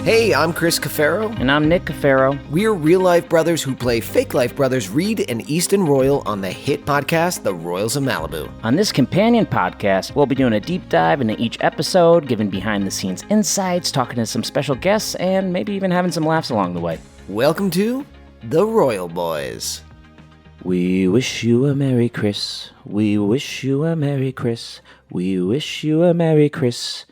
Hey, I'm Chris Cafero. And I'm Nick Cafero. We're real-life brothers who play fake-life brothers Reed and Easton Royal on the hit podcast, The Royals of Malibu. On this companion podcast, we'll be doing a deep dive into each episode, giving behind-the-scenes insights, talking to some special guests, and maybe even having some laughs along the way. Welcome to The Royal Boys. We wish you a Merry Chris. We wish you a Merry Chris. We wish you a Merry Chris.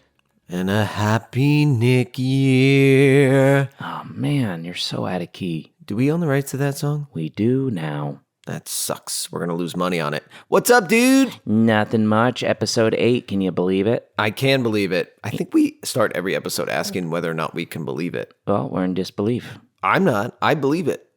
And a happy Nick year. Oh man, you're so out of key. Do we own the rights to that song? We do now. That sucks. We're going to lose money on it. What's up, dude? Nothing much. Episode 8, can you believe it? I can believe it. I think we start every episode asking whether or not we can believe it. Well, we're in disbelief. I'm not. I believe it.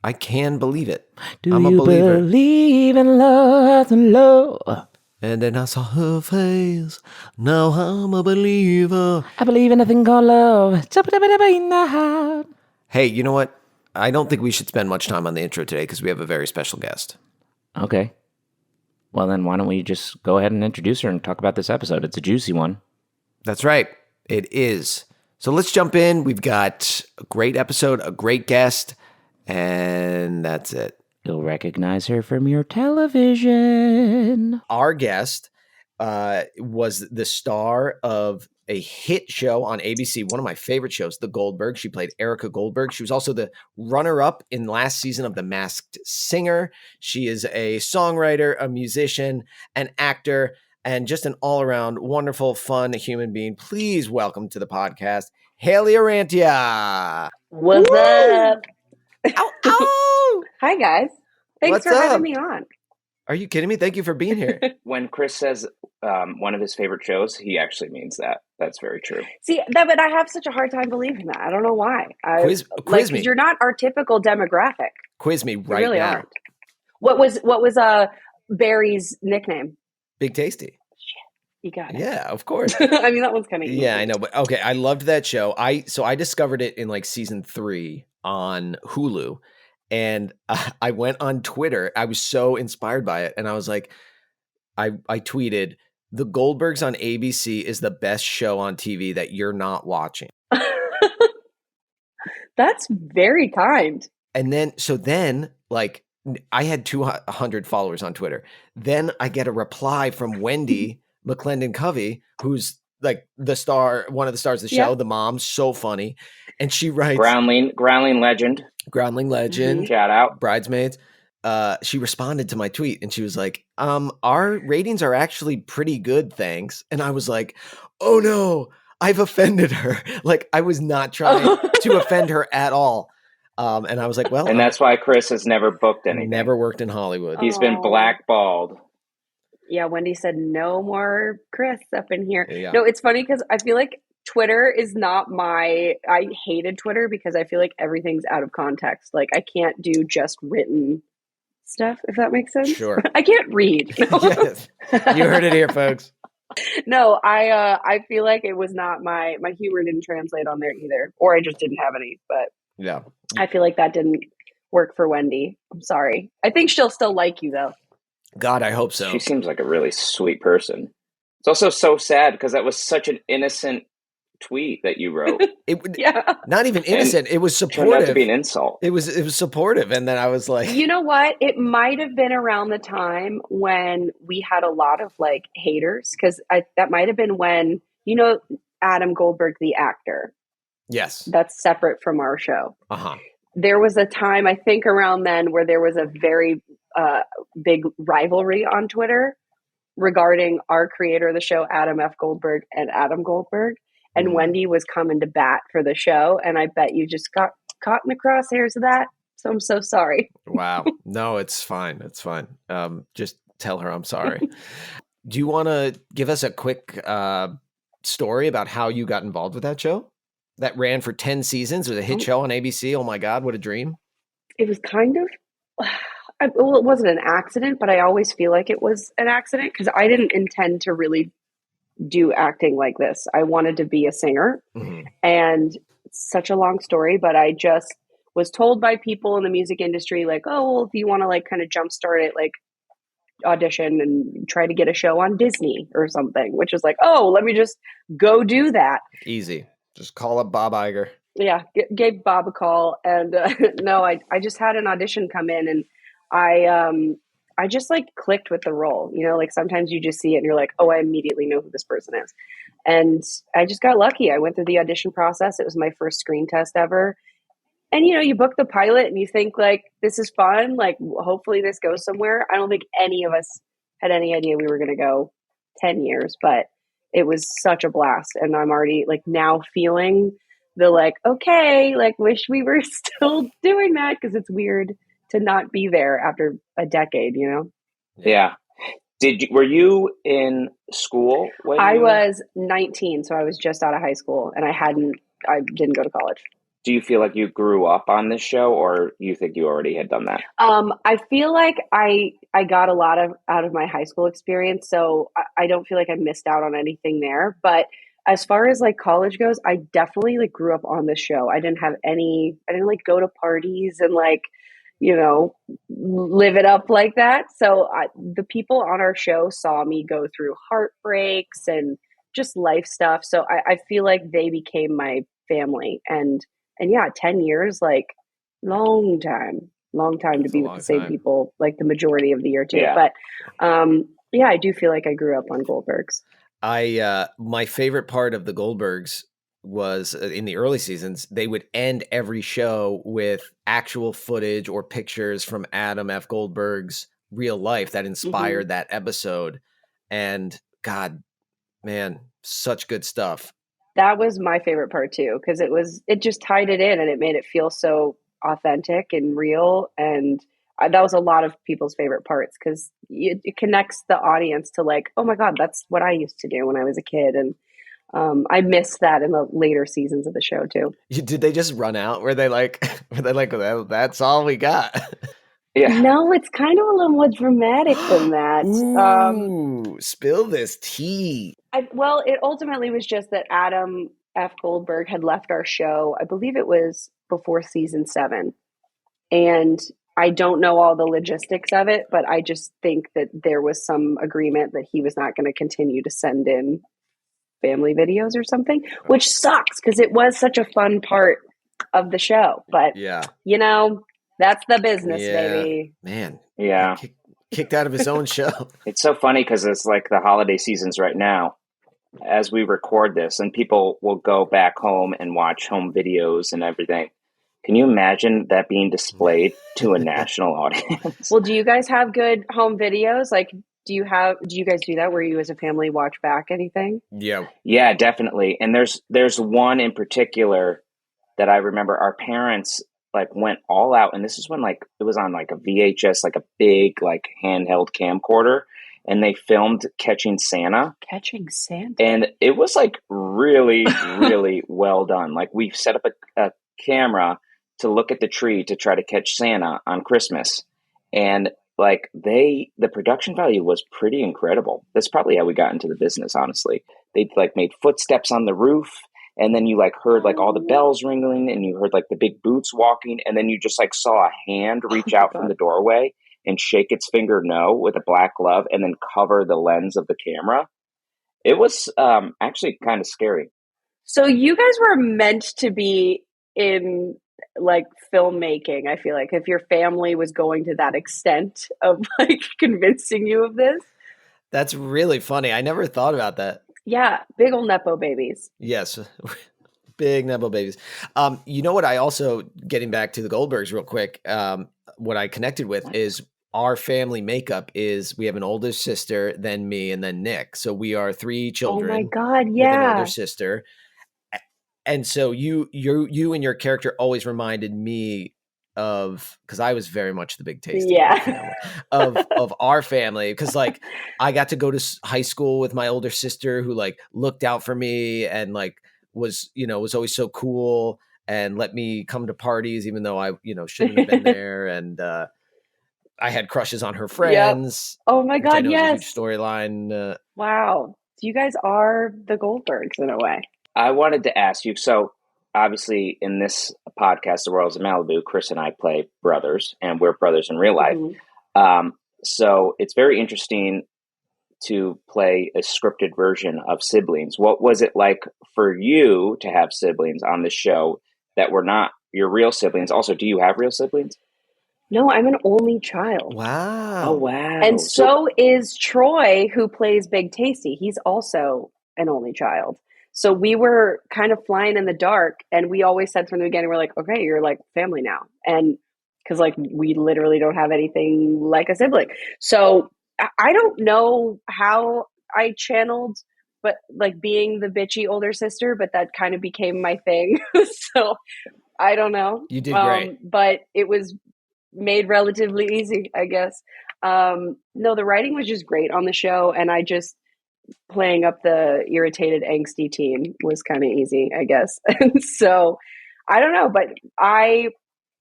I can believe it. I'm a believer. Believe in love and love? And then I saw her face. Now I'm a believer. I believe in a thing called love. In the heart. Hey, you know what? I don't think we should spend much time on the intro today because we have a very special guest. Okay. Well, then why don't we just go ahead and introduce her and talk about this episode? It's a juicy one. That's right. It is. So let's jump in. We've got a great episode, a great guest, and that's it. You'll recognize her from your television. Our guest was the star of a hit show on ABC, one of my favorite shows, The Goldbergs. She played Erica Goldberg. She was also the runner-up in last season of The Masked Singer. She is a songwriter, a musician, an actor, and just an all-around wonderful, fun human being. Please welcome to the podcast, Hayley Orrantia. What's up? Ow, ow! Hi, guys. Thanks What's for up? having me on. Are you kidding me? Thank you for being here. When Chris says one of his favorite shows, he actually means that. That's very true. See, but I have such a hard time believing that. I don't know why. Quiz me. You're not our typical demographic. Quiz me You right really now. aren't. What was Barry's nickname? Big Tasty. You got it. Yeah, of course. I mean, that one's kind of easy. Yeah, I know. But okay, I loved that show. I discovered it in like season 3 on Hulu. And I went on Twitter. I was so inspired by it. And I was like, I tweeted, The Goldbergs on ABC is the best show on TV that you're not watching. That's very kind. And then, like, I had 200 followers on Twitter. Then I get a reply from Wendy McClendon Covey, who's like the star, one of the stars of the show, the mom, so funny. And she writes, Groundling legend. Mm-hmm. Shout out. Bridesmaids. She responded to my tweet and she was like, our ratings are actually pretty good, thanks. And I was like, oh no, I've offended her. Like, I was not trying to offend her at all. And I was like, well. And that's why Chris has never booked anything. Never worked in Hollywood. He's been blackballed. Yeah, Wendy said no more Chris up in here. Yeah. No, it's funny because I feel like Twitter is not I hated Twitter because I feel like everything's out of context. Like, I can't do just written stuff, if that makes sense. Sure. I can't read. Yes. You heard it here, folks. No, I feel like it was not my humor didn't translate on there either. Or I just didn't have any. But Yeah. I feel like that didn't work for Wendy. I'm sorry. I think she'll still like you, though. God, I hope so. She seems like a really sweet person. It's also so sad because that was such an innocent tweet that you wrote. Yeah. Not even innocent. It was Turned supportive. out to be an insult. It was supportive. And then I was like, You know what? It might have been around the time when we had a lot of like haters, because that might have been when, Adam Goldberg, the actor. yes. That's separate from our show. Uh-huh. There was a time, I think around then, where there was a very big rivalry on Twitter regarding our creator of the show, Adam F. Goldberg, and Adam Goldberg. And Wendy was coming to bat for the show. And I bet you just got caught in the crosshairs of that. So I'm so sorry. Wow. No, it's fine. It's fine. Just tell her I'm sorry. Do you want to give us a quick story about how you got involved with that show? That ran for 10 seasons. It was a hit show on ABC. Oh my God, what a dream. It was kind of, well, it wasn't an accident, but I always feel like it was an accident because I didn't intend to really do acting like this. I wanted to be a singer. Mm-hmm. And it's such a long story, but I just was told by people in the music industry, like, oh, well, if you want to like kind of jumpstart it, like audition and try to get a show on Disney or something, which is like, oh, let me just go do that. Easy. Just call up Bob Iger. Yeah, gave Bob a call, and no, I just had an audition come in, and I just like clicked with the role. You know, like sometimes you just see it and you're like, oh, I immediately know who this person is, and I just got lucky. I went through the audition process. It was my first screen test ever, and you know, you book the pilot and you think like this is fun, like hopefully this goes somewhere. I don't think any of us had any idea we were going to go 10 years, but it was such a blast, and I'm already like now feeling the like, okay, like wish we were still doing that, because it's weird to not be there after a decade, you know. Yeah. Were you in school when I you was 19, so I was just out of high school, and I didn't go to college. do you feel like you grew up on this show, or you think you already had done that? I feel like I got a lot of out of my high school experience, so I don't feel like I missed out on anything there. But as far as like college goes, I definitely like grew up on this show. I didn't like go to parties and like, you know, live it up like that. So the people on our show saw me go through heartbreaks and just life stuff. So I feel like they became my family, and yeah, 10 years, like long time to It's a be with long the same time. people like the majority of the year too. Yeah. But yeah, I do feel like I grew up on Goldbergs. My favorite part of the Goldbergs was in the early seasons, they would end every show with actual footage or pictures from Adam F. Goldberg's real life that inspired that episode. And God, man, such good stuff. That was my favorite part too, because it just tied it in and it made it feel so authentic and real. And that was a lot of people's favorite parts, because it connects the audience to like, oh my God, that's what I used to do when I was a kid. And I missed that in the later seasons of the show too. Did they just run out? Were they like, well, that's all we got? Yeah. No, it's kind of a little more dramatic than that. Ooh, spill this tea. Well, it ultimately was just that Adam F. Goldberg had left our show. I believe it was before season 7. And I don't know all the logistics of it, but I just think that there was some agreement that he was not going to continue to send in family videos or something, which sucks because it was such a fun part of the show. But, Yeah, you know, that's the business, yeah, baby. man. Yeah. Kicked out of his own show. It's so funny because it's like the holiday seasons right now as we record this, and people will go back home and watch home videos and everything. Can you imagine that being displayed to a national audience? Well, do you guys have good home videos? Like, do you guys do that where you as a family watch back anything? Yeah. Yeah, definitely. And there's one in particular that I remember our parents like went all out, and this is when like it was on like a VHS, like a big like handheld camcorder, and they filmed catching Santa. Catching Santa. And it was like really, really well done. Like we set up a camera to look at the tree to try to catch Santa on Christmas. And like the production value was pretty incredible. That's probably how we got into the business, honestly. They like made footsteps on the roof, and then you like heard like all the bells ringing, and you heard like the big boots walking, and then you just like saw a hand reach out from the doorway and shake its finger no with a black glove and then cover the lens of the camera. It was actually kind of scary. So you guys were meant to be in like filmmaking. I feel like if your family was going to that extent of like convincing you of this. That's really funny. I never thought about that. Yeah, big old Nepo babies. Yes. Big Nepo babies. You know what? I also, getting back to the Goldbergs real quick, what I connected with is our family makeup is we have an older sister, then me, and then Nick. So we are 3 children. Oh my God, with yeah. an older sister. And so you and your character always reminded me of, because I was very much the big tasty of our family, because like I got to go to high school with my older sister who like looked out for me and like was always so cool and let me come to parties even though I shouldn't have been there, and I had crushes on her friends. Yep. Oh my God, yes. Huge storyline. Wow, you guys are the Goldbergs in a way. I wanted to ask you, so obviously in this podcast, The Royals of Malibu, Chris and I play brothers, and we're brothers in real life. Mm-hmm. So it's very interesting to play a scripted version of siblings. What was it like for you to have siblings on the show that were not your real siblings? Also, do you have real siblings? No, I'm an only child. Wow. Oh, wow. And so is Troy, who plays Big Tasty. He's also an only child. So we were kind of flying in the dark, and we always said from the beginning, we're like, okay, you're like family now. And because like we literally don't have anything like a sibling. So I don't know how I channeled, but like being the bitchy older sister, but that kind of became my thing. So I don't know. You did great. But it was made relatively easy, I guess. No, the writing was just great on the show, and I just playing up the irritated, angsty teen was kind of easy, I guess. And so I don't know, but I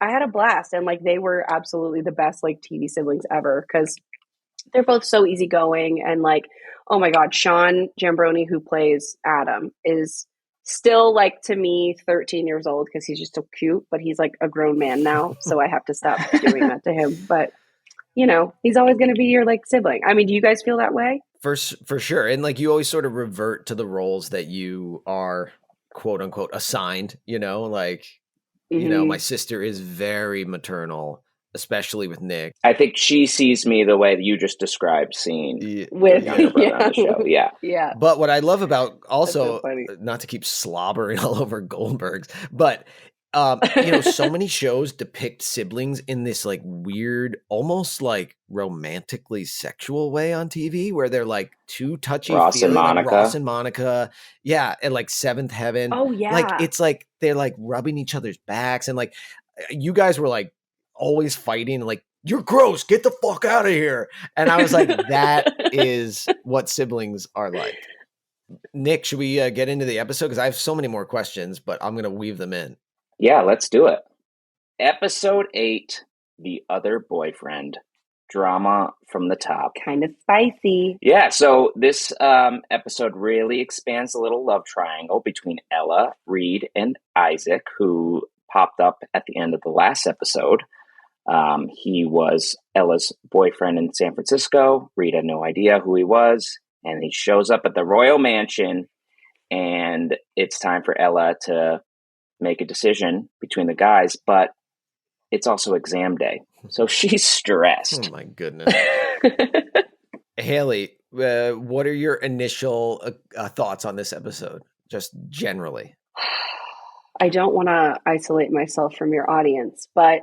had a blast, and like they were absolutely the best like TV siblings ever because they're both so easygoing, and like, oh my God, Sean Jambroni, who plays Adam, is still like to me 13 years old because he's just so cute, but he's like a grown man now, so I have to stop doing that to him. But you know, he's always going to be your like sibling. I mean, do you guys feel that way? For sure. And like you always sort of revert to the roles that you are quote unquote assigned, like my sister is very maternal, especially with Nick. I think she sees me the way that you just described seeing with younger brother on the show. Yeah. Yeah. But what I love about also, so not to keep slobbering all over Goldbergs, but so many shows depict siblings in this like weird, almost like romantically sexual way on TV where they're like too touchy. Ross and Monica. Yeah. And like Seventh Heaven. Oh yeah. Like, it's like, they're like rubbing each other's backs. And like, you guys were like always fighting, like, you're gross, get the fuck out of here. And I was like, that is what siblings are like. Nick, should we get into the episode? Because I have so many more questions, but I'm going to weave them in. Yeah, let's do it. Episode 8, The Other Boyfriend. Drama from the top. Kind of spicy. Yeah, so this episode really expands the little love triangle between Ella, Reed, and Isaac, who popped up at the end of the last episode. He was Ella's boyfriend in San Francisco. Reed had no idea who he was, and he shows up at the Royal Mansion, and it's time for Ella to make a decision between the guys, but it's also exam day, so she's stressed. Oh my goodness. Hayley, what are your initial thoughts on this episode, just generally? I don't want to isolate myself from your audience, but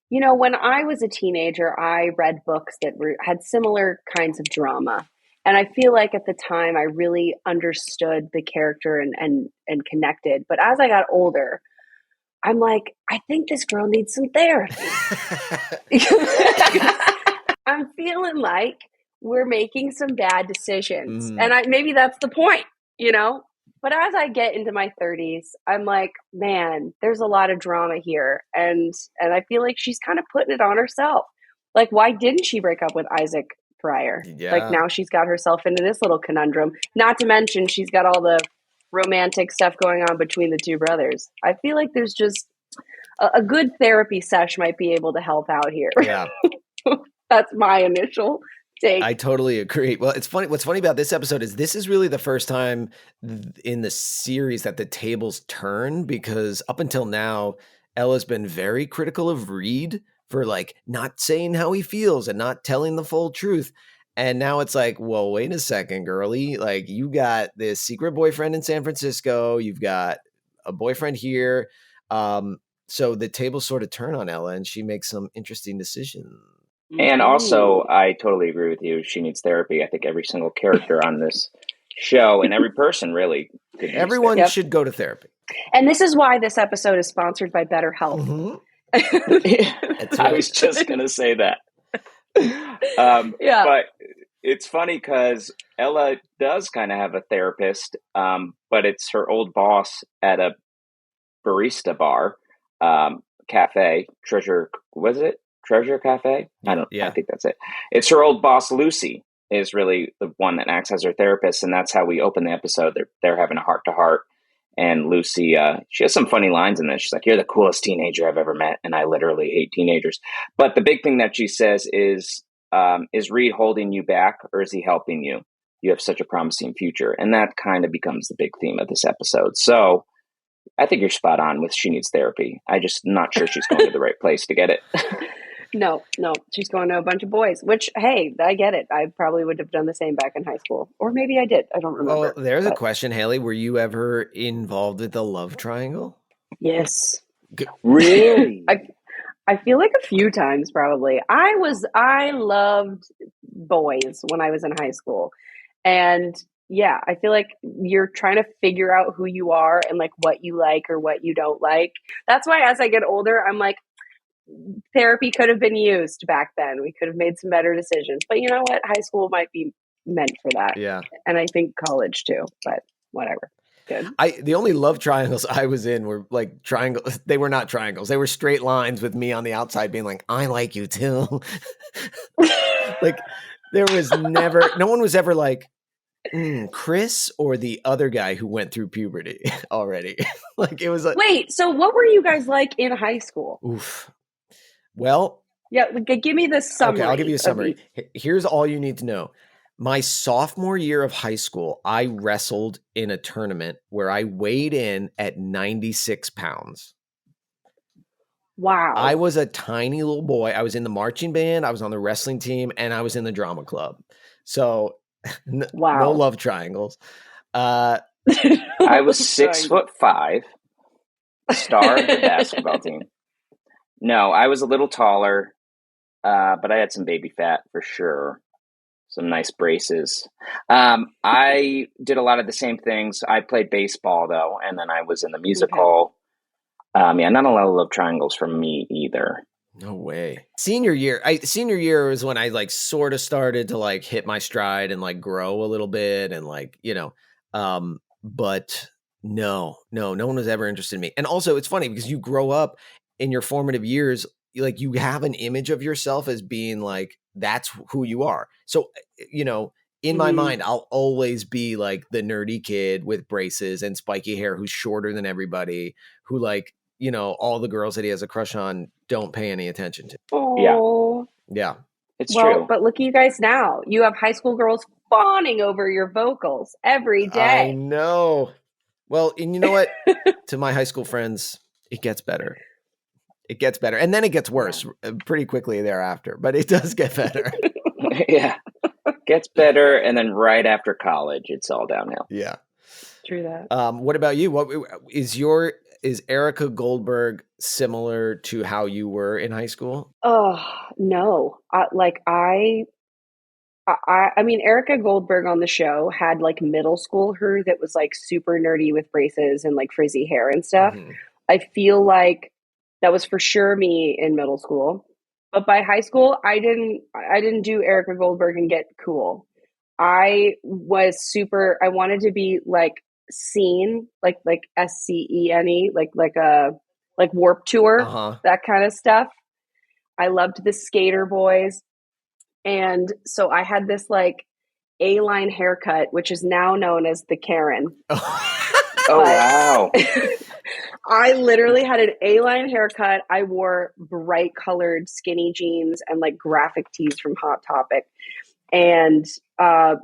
when I was a teenager, I read books that had similar kinds of drama. And I feel like at the time I really understood the character and connected. But as I got older, I'm like, I think this girl needs some therapy. I'm feeling like we're making some bad decisions. And maybe that's the point, But as I get into my 30s, I'm like, man, there's a lot of drama here. And I feel like she's kind of putting it on herself. Like, why didn't she break up with Isaac prior? Yeah. Like, now she's got herself into this little conundrum. Not to mention she's got all the romantic stuff going on between the two brothers. I feel like there's just a good therapy sesh might be able to help out here. Yeah. That's my initial take. I totally agree. Well, it's funny. What's funny about this episode is this is really the first time in the series that the tables turn, because up until now, Ella's been very critical of Reed for like not saying how he feels and not telling the full truth. And now it's like, well, wait a second, girly. Like, you got this secret boyfriend in San Francisco. You've got a boyfriend here. So the tables sort of turn on Ella and she makes some interesting decisions. And also, I totally agree with you. She needs therapy. I think every single character on this show and every person really could use Everyone Yep. should go to therapy. And this is why this episode is sponsored by BetterHelp. Mm-hmm. I was just going to say that. Yeah. But it's funny because Ella does kind of have a therapist, but it's her old boss at a barista bar, cafe, Treasure Cafe? I think that's it. It's her old boss, Lucy, is really the one that acts as her therapist. And that's how we open the episode. They're having a heart to heart. And Lucy, she has some funny lines in this. She's like, you're the coolest teenager I've ever met. And I literally hate teenagers. But the big thing that she says is Reed holding you back or is he helping you? you have such a promising future. And that kind of becomes the big theme of this episode. So I think you're spot on with she needs therapy. I just not sure she's going to the right place to get it. No, she's going to a bunch of boys, which, hey, I get it. I probably would have done the same back in high school. Or maybe I did. I don't remember. Well, there's a question, Hayley. Were you ever involved with the love triangle? Yes. Really? I feel like a few times probably. I loved boys when I was in high school. And yeah, I feel like you're trying to figure out who you are and like what you like or what you don't like. That's why as I get older, I'm like, therapy could have been used back then. We could have made some better decisions. But you know what? High school might be meant for that. Yeah. And I think college too, but whatever. Good. The only love triangles I was in were like triangles. They were not triangles. They were straight lines with me on the outside being like, I like you too. Like there was never, no one was ever like, Chris or the other guy who went through puberty already. Like it was like, wait, so what were you guys like in high school? Oof. Well, yeah, give me the summary. Okay, I'll give you a summary. Here's all you need to know. My sophomore year of high school, I wrestled in a tournament where I weighed in at 96 pounds. Wow. I was a tiny little boy. I was in the marching band, I was on the wrestling team, and I was in the drama club. So no love triangles. I was 6'5", star of the basketball team. No, I was a little taller, but I had some baby fat for sure. Some nice braces. I did a lot of the same things. I played baseball though, and then I was in the musical. Okay. Not a lot of love triangles from me either. No way. Senior year was when I like sort of started to like hit my stride and like grow a little bit and like, but no one was ever interested in me. And also it's funny because you grow up in your formative years, like you have an image of yourself as being like, that's who you are. So, in my mind, I'll always be like the nerdy kid with braces and spiky hair who's shorter than everybody, who like, all the girls that he has a crush on don't pay any attention to. Oh. Yeah. It's true. But look at you guys now. You have high school girls fawning over your vocals every day. I know. Well, and you know what? To my high school friends, it gets better. It gets better. And then it gets worse pretty quickly thereafter, but it does get better. Yeah. Gets better. And then right after college, it's all downhill. Yeah. True that. What about you? What is Erica Goldberg similar to how you were in high school? Oh, no. I mean, Erica Goldberg on the show had like middle school her that was like super nerdy with braces and like frizzy hair and stuff. Mm-hmm. I feel like that was for sure me in middle school. But by high school, I didn't do Erica Goldberg and get cool. I wanted to be like scene, like SCENE, like Warped Tour, that kind of stuff. I loved the skater boys. And so I had this like A-line haircut, which is now known as the Karen. Wow. I literally had an A-line haircut. I wore bright colored skinny jeans and like graphic tees from Hot Topic. And I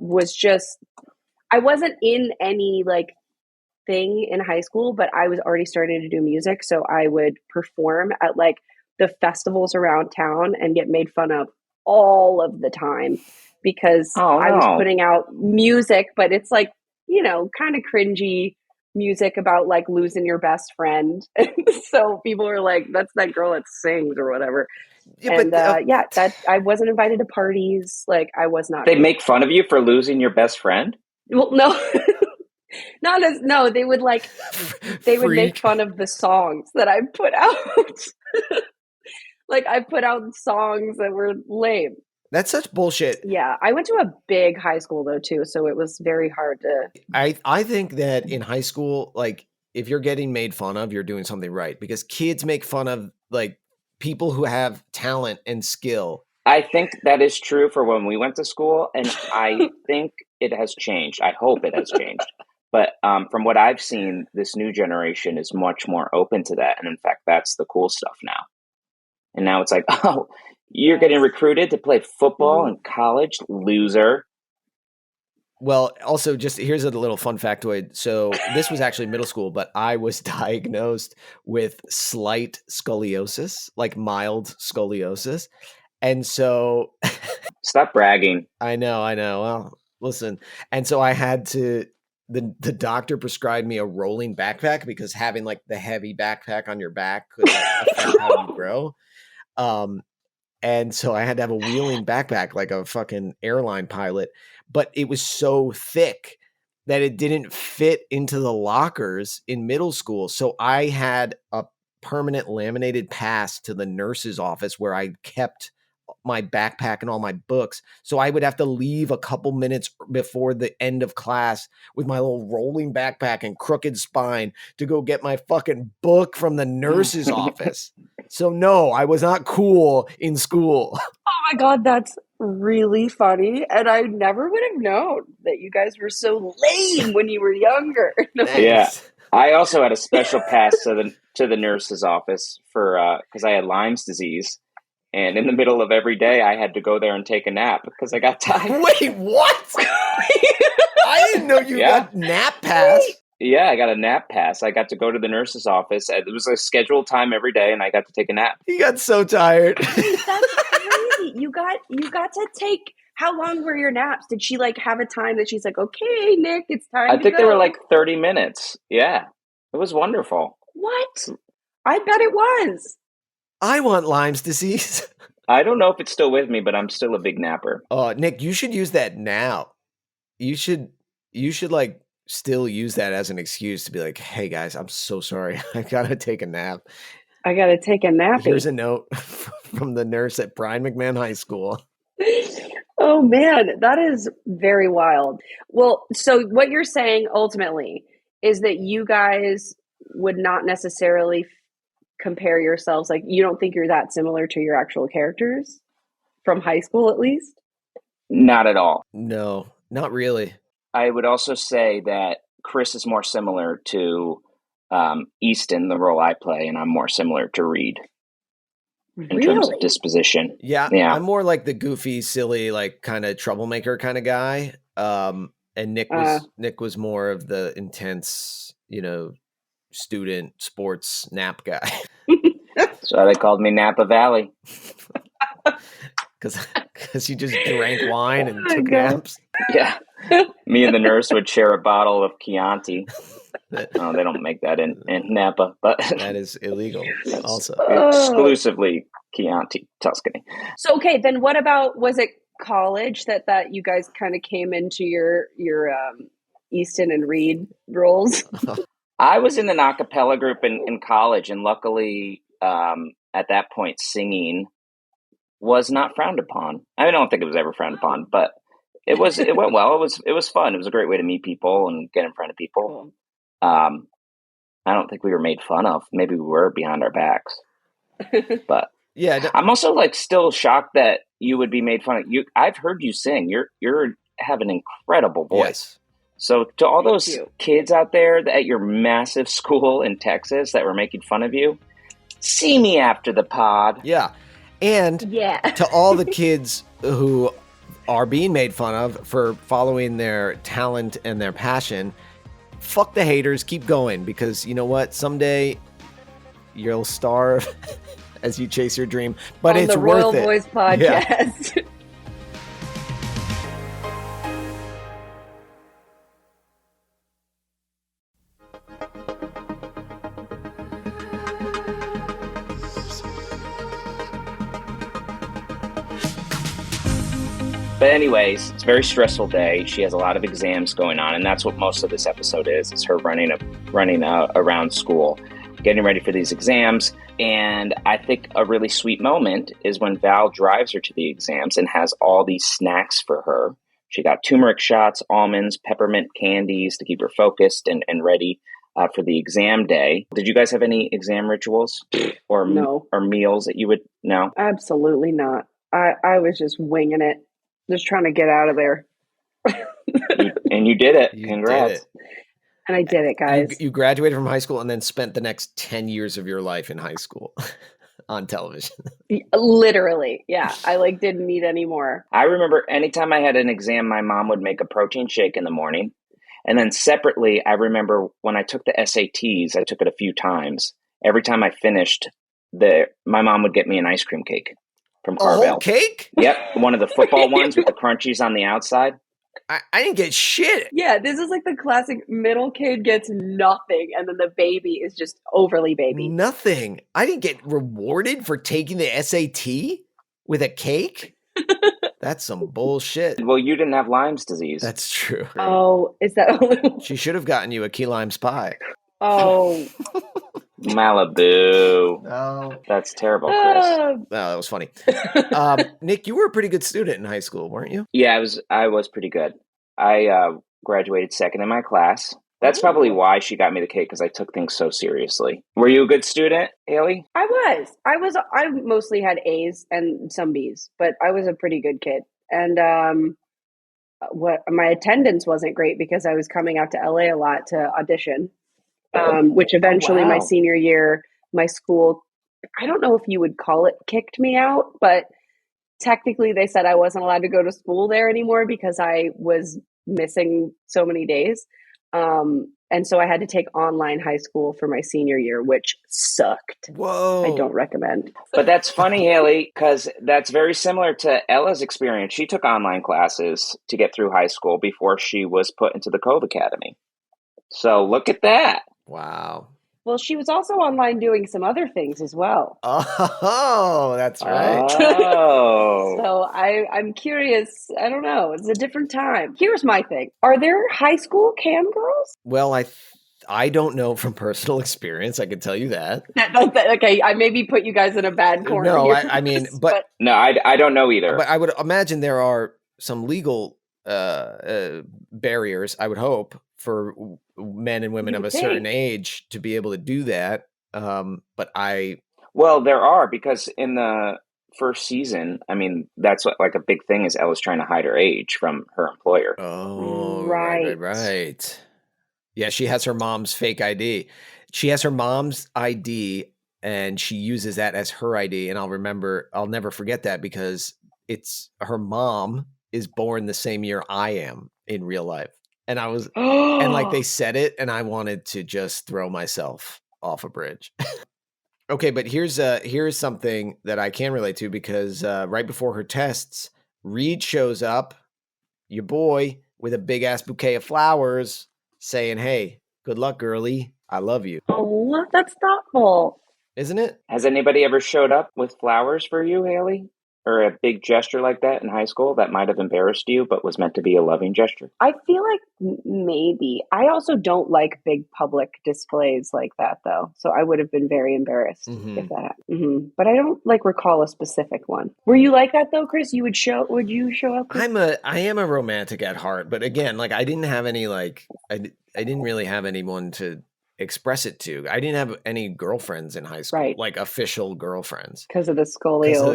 wasn't in any like thing in high school, but I was already starting to do music. So I would perform at like the festivals around town and get made fun of all of the time because I was putting out music, but it's like, kind of cringy music about like losing your best friend. So people are like, that's that girl that sings or whatever. Yeah, and that I wasn't invited to parties. Like I was not. They make fun of you for losing your best friend? Well, no. They would like, would make fun of the songs that I put out. Like I put out songs that were lame. That's such bullshit. Yeah. I went to a big high school though too. So it was very hard to. I think that in high school, like if you're getting made fun of, you're doing something right because kids make fun of like people who have talent and skill. I think that is true for when we went to school. And I think it has changed. I hope it has changed. But from what I've seen, this new generation is much more open to that. And in fact, that's the cool stuff now. And now it's like, oh, you're getting recruited to play football in college, loser. Well, also just here's a little fun factoid. So this was actually middle school, but I was diagnosed with slight scoliosis, like mild scoliosis. And so Stop bragging. I know. Well, listen. And so I had to the doctor prescribed me a rolling backpack because having like the heavy backpack on your back could like, affect how you grow. And so I had to have a wheeling backpack like a fucking airline pilot, but it was so thick that it didn't fit into the lockers in middle school. So I had a permanent laminated pass to the nurse's office where I kept my backpack and all my books. So I would have to leave a couple minutes before the end of class with my little rolling backpack and crooked spine to go get my fucking book from the nurse's office. So no, I was not cool in school. Oh my God, that's really funny. And I never would have known that you guys were so lame when you were younger. Yeah. I also had a special pass to the nurse's office for because I had Lyme's disease. And in the middle of every day, I had to go there and take a nap because I got tired. Wait, what? I didn't know you got nap pass. Yeah, I got a nap pass. I got to go to the nurse's office. It was a scheduled time every day, and I got to take a nap. He got so tired. That's crazy. You got to take. How long were your naps? Did she like have a time that she's like, okay, Nick, it's time to go? I think they were like 30 minutes. Yeah, it was wonderful. What? I bet it was. I want Lyme's disease. I don't know if it's still with me, but I'm still a big napper. Oh, Nick, you should use that now. You should like still use that as an excuse to be like, hey guys, I'm so sorry. I gotta take a nap. I gotta take a nap. Here's a note from the nurse at Brian McMahon High School. Oh man, that is very wild. Well, so what you're saying ultimately is that you guys would not necessarily compare yourselves, like you don't think you're that similar to your actual characters from high school, at least? Not at all. No, not really. I would also say that Chris is more similar to Easton, the role I play, and I'm more similar to Reed in terms of disposition. Yeah, I'm more like the goofy, silly, like kind of troublemaker kind of guy. And Nick was more of the intense, student sports nap guy. So they called me Napa Valley. Because you just drank wine and took naps. Yeah. Me and the nurse would share a bottle of Chianti. Oh, they don't make that in Napa, but that is illegal. Also, exclusively Chianti, Tuscany. So okay, then what about, was it college that you guys kind of came into your Easton and Reed roles? I was in an a cappella group in college, and luckily, at that point, singing was not frowned upon. I don't think it was ever frowned upon, but it went well. It was fun. It was a great way to meet people and get in front of people. Cool. I don't think we were made fun of. Maybe we were behind our backs, but yeah. I'm also like still shocked that you would be made fun of. I've heard you sing. You have an incredible voice. Yes. So to all those kids out there at your massive school in Texas that were making fun of you, see me after the pod. Yeah. And to all the kids who are being made fun of for following their talent and their passion, fuck the haters, keep going, because you know what? Someday you'll starve as you chase your dream, but it's worth it. On the Royal Boys podcast. Yeah. But anyways, it's a very stressful day. She has a lot of exams going on, and that's what most of this episode is her running around school, getting ready for these exams. And I think a really sweet moment is when Val drives her to the exams and has all these snacks for her. She got turmeric shots, almonds, peppermint candies to keep her focused and ready for the exam day. Did you guys have any exam rituals or meals that you would know? Absolutely not. I was just winging it. Just trying to get out of there. And you did it. Congrats. Did it. And I did it, guys. You graduated from high school and then spent the next 10 years of your life in high school. on television. Literally. Yeah. I like didn't need any more. I remember anytime I had an exam, my mom would make a protein shake in the morning. And then separately, I remember when I took the SATs, I took it a few times. Every time I finished, my mom would get me an ice cream cake from A whole Carvel. cake? Yep, one of the football ones with the crunchies on the outside. I didn't get shit. Yeah, this is like the classic middle kid gets nothing, and then the baby is just overly baby. Nothing. I didn't get rewarded for taking the SAT with a cake. That's some bullshit. Well, you didn't have Lyme's disease. That's true. Oh, is that? She should have gotten you a key lime pie. Oh, Malibu. No. That's terrible, Chris. No, that was funny. Nick, you were a pretty good student in high school, weren't you? Yeah, I was pretty good. I graduated second in my class. That's probably why she got me the cake, because I took things so seriously. Were you a good student, Hayley? I mostly had A's and some B's, but I was a pretty good kid. And my attendance wasn't great because I was coming out to LA a lot to audition. Which eventually my senior year, my school, I don't know if you would call it kicked me out, but technically they said I wasn't allowed to go to school there anymore because I was missing so many days. And so I had to take online high school for my senior year, which sucked. Whoa. I don't recommend. But that's funny, Hayley, because that's very similar to Ella's experience. She took online classes to get through high school before she was put into the Cove Academy. So look at that. Wow. Well, she was also online doing some other things as well. Oh, that's right. Oh. So I'm curious. I don't know. It's a different time. Here's my thing. Are there high school cam girls? Well, I don't know from personal experience. I can tell you that. Okay, I maybe put you guys in a bad corner. No, here. I mean, but No, I don't know either. But I would imagine there are some legal barriers, I would hope, for men and women of a certain age to be able to do that. Well, there are, because in the first season, I mean, that's what, like, a big thing is Ella's trying to hide her age from her employer. Oh, right. Right. Yeah, she has her mom's fake ID. She has her mom's ID, and she uses that as her ID. And I'll never forget that, because it's her mom is born the same year I am in real life. And I was, and like they said it, and I wanted to just throw myself off a bridge. Okay, but here's something that I can relate to, because right before her tests, Reed shows up, your boy, with a big ass bouquet of flowers, saying, "Hey, good luck, girlie. I love you." Oh, that's thoughtful. Isn't it? Has anybody ever showed up with flowers for you, Hayley? Or a big gesture like that in high school that might have embarrassed you, but was meant to be a loving gesture? I feel like maybe. I also don't like big public displays like that, though. So I would have been very embarrassed if that happened. Mm-hmm. But I don't recall a specific one. Were you like that though, Chris? Would you show up? I am a romantic at heart, but again, like I didn't have any I didn't really have anyone to express it to. I didn't have any girlfriends in high school, right. Like official girlfriends, because of the scoliosis,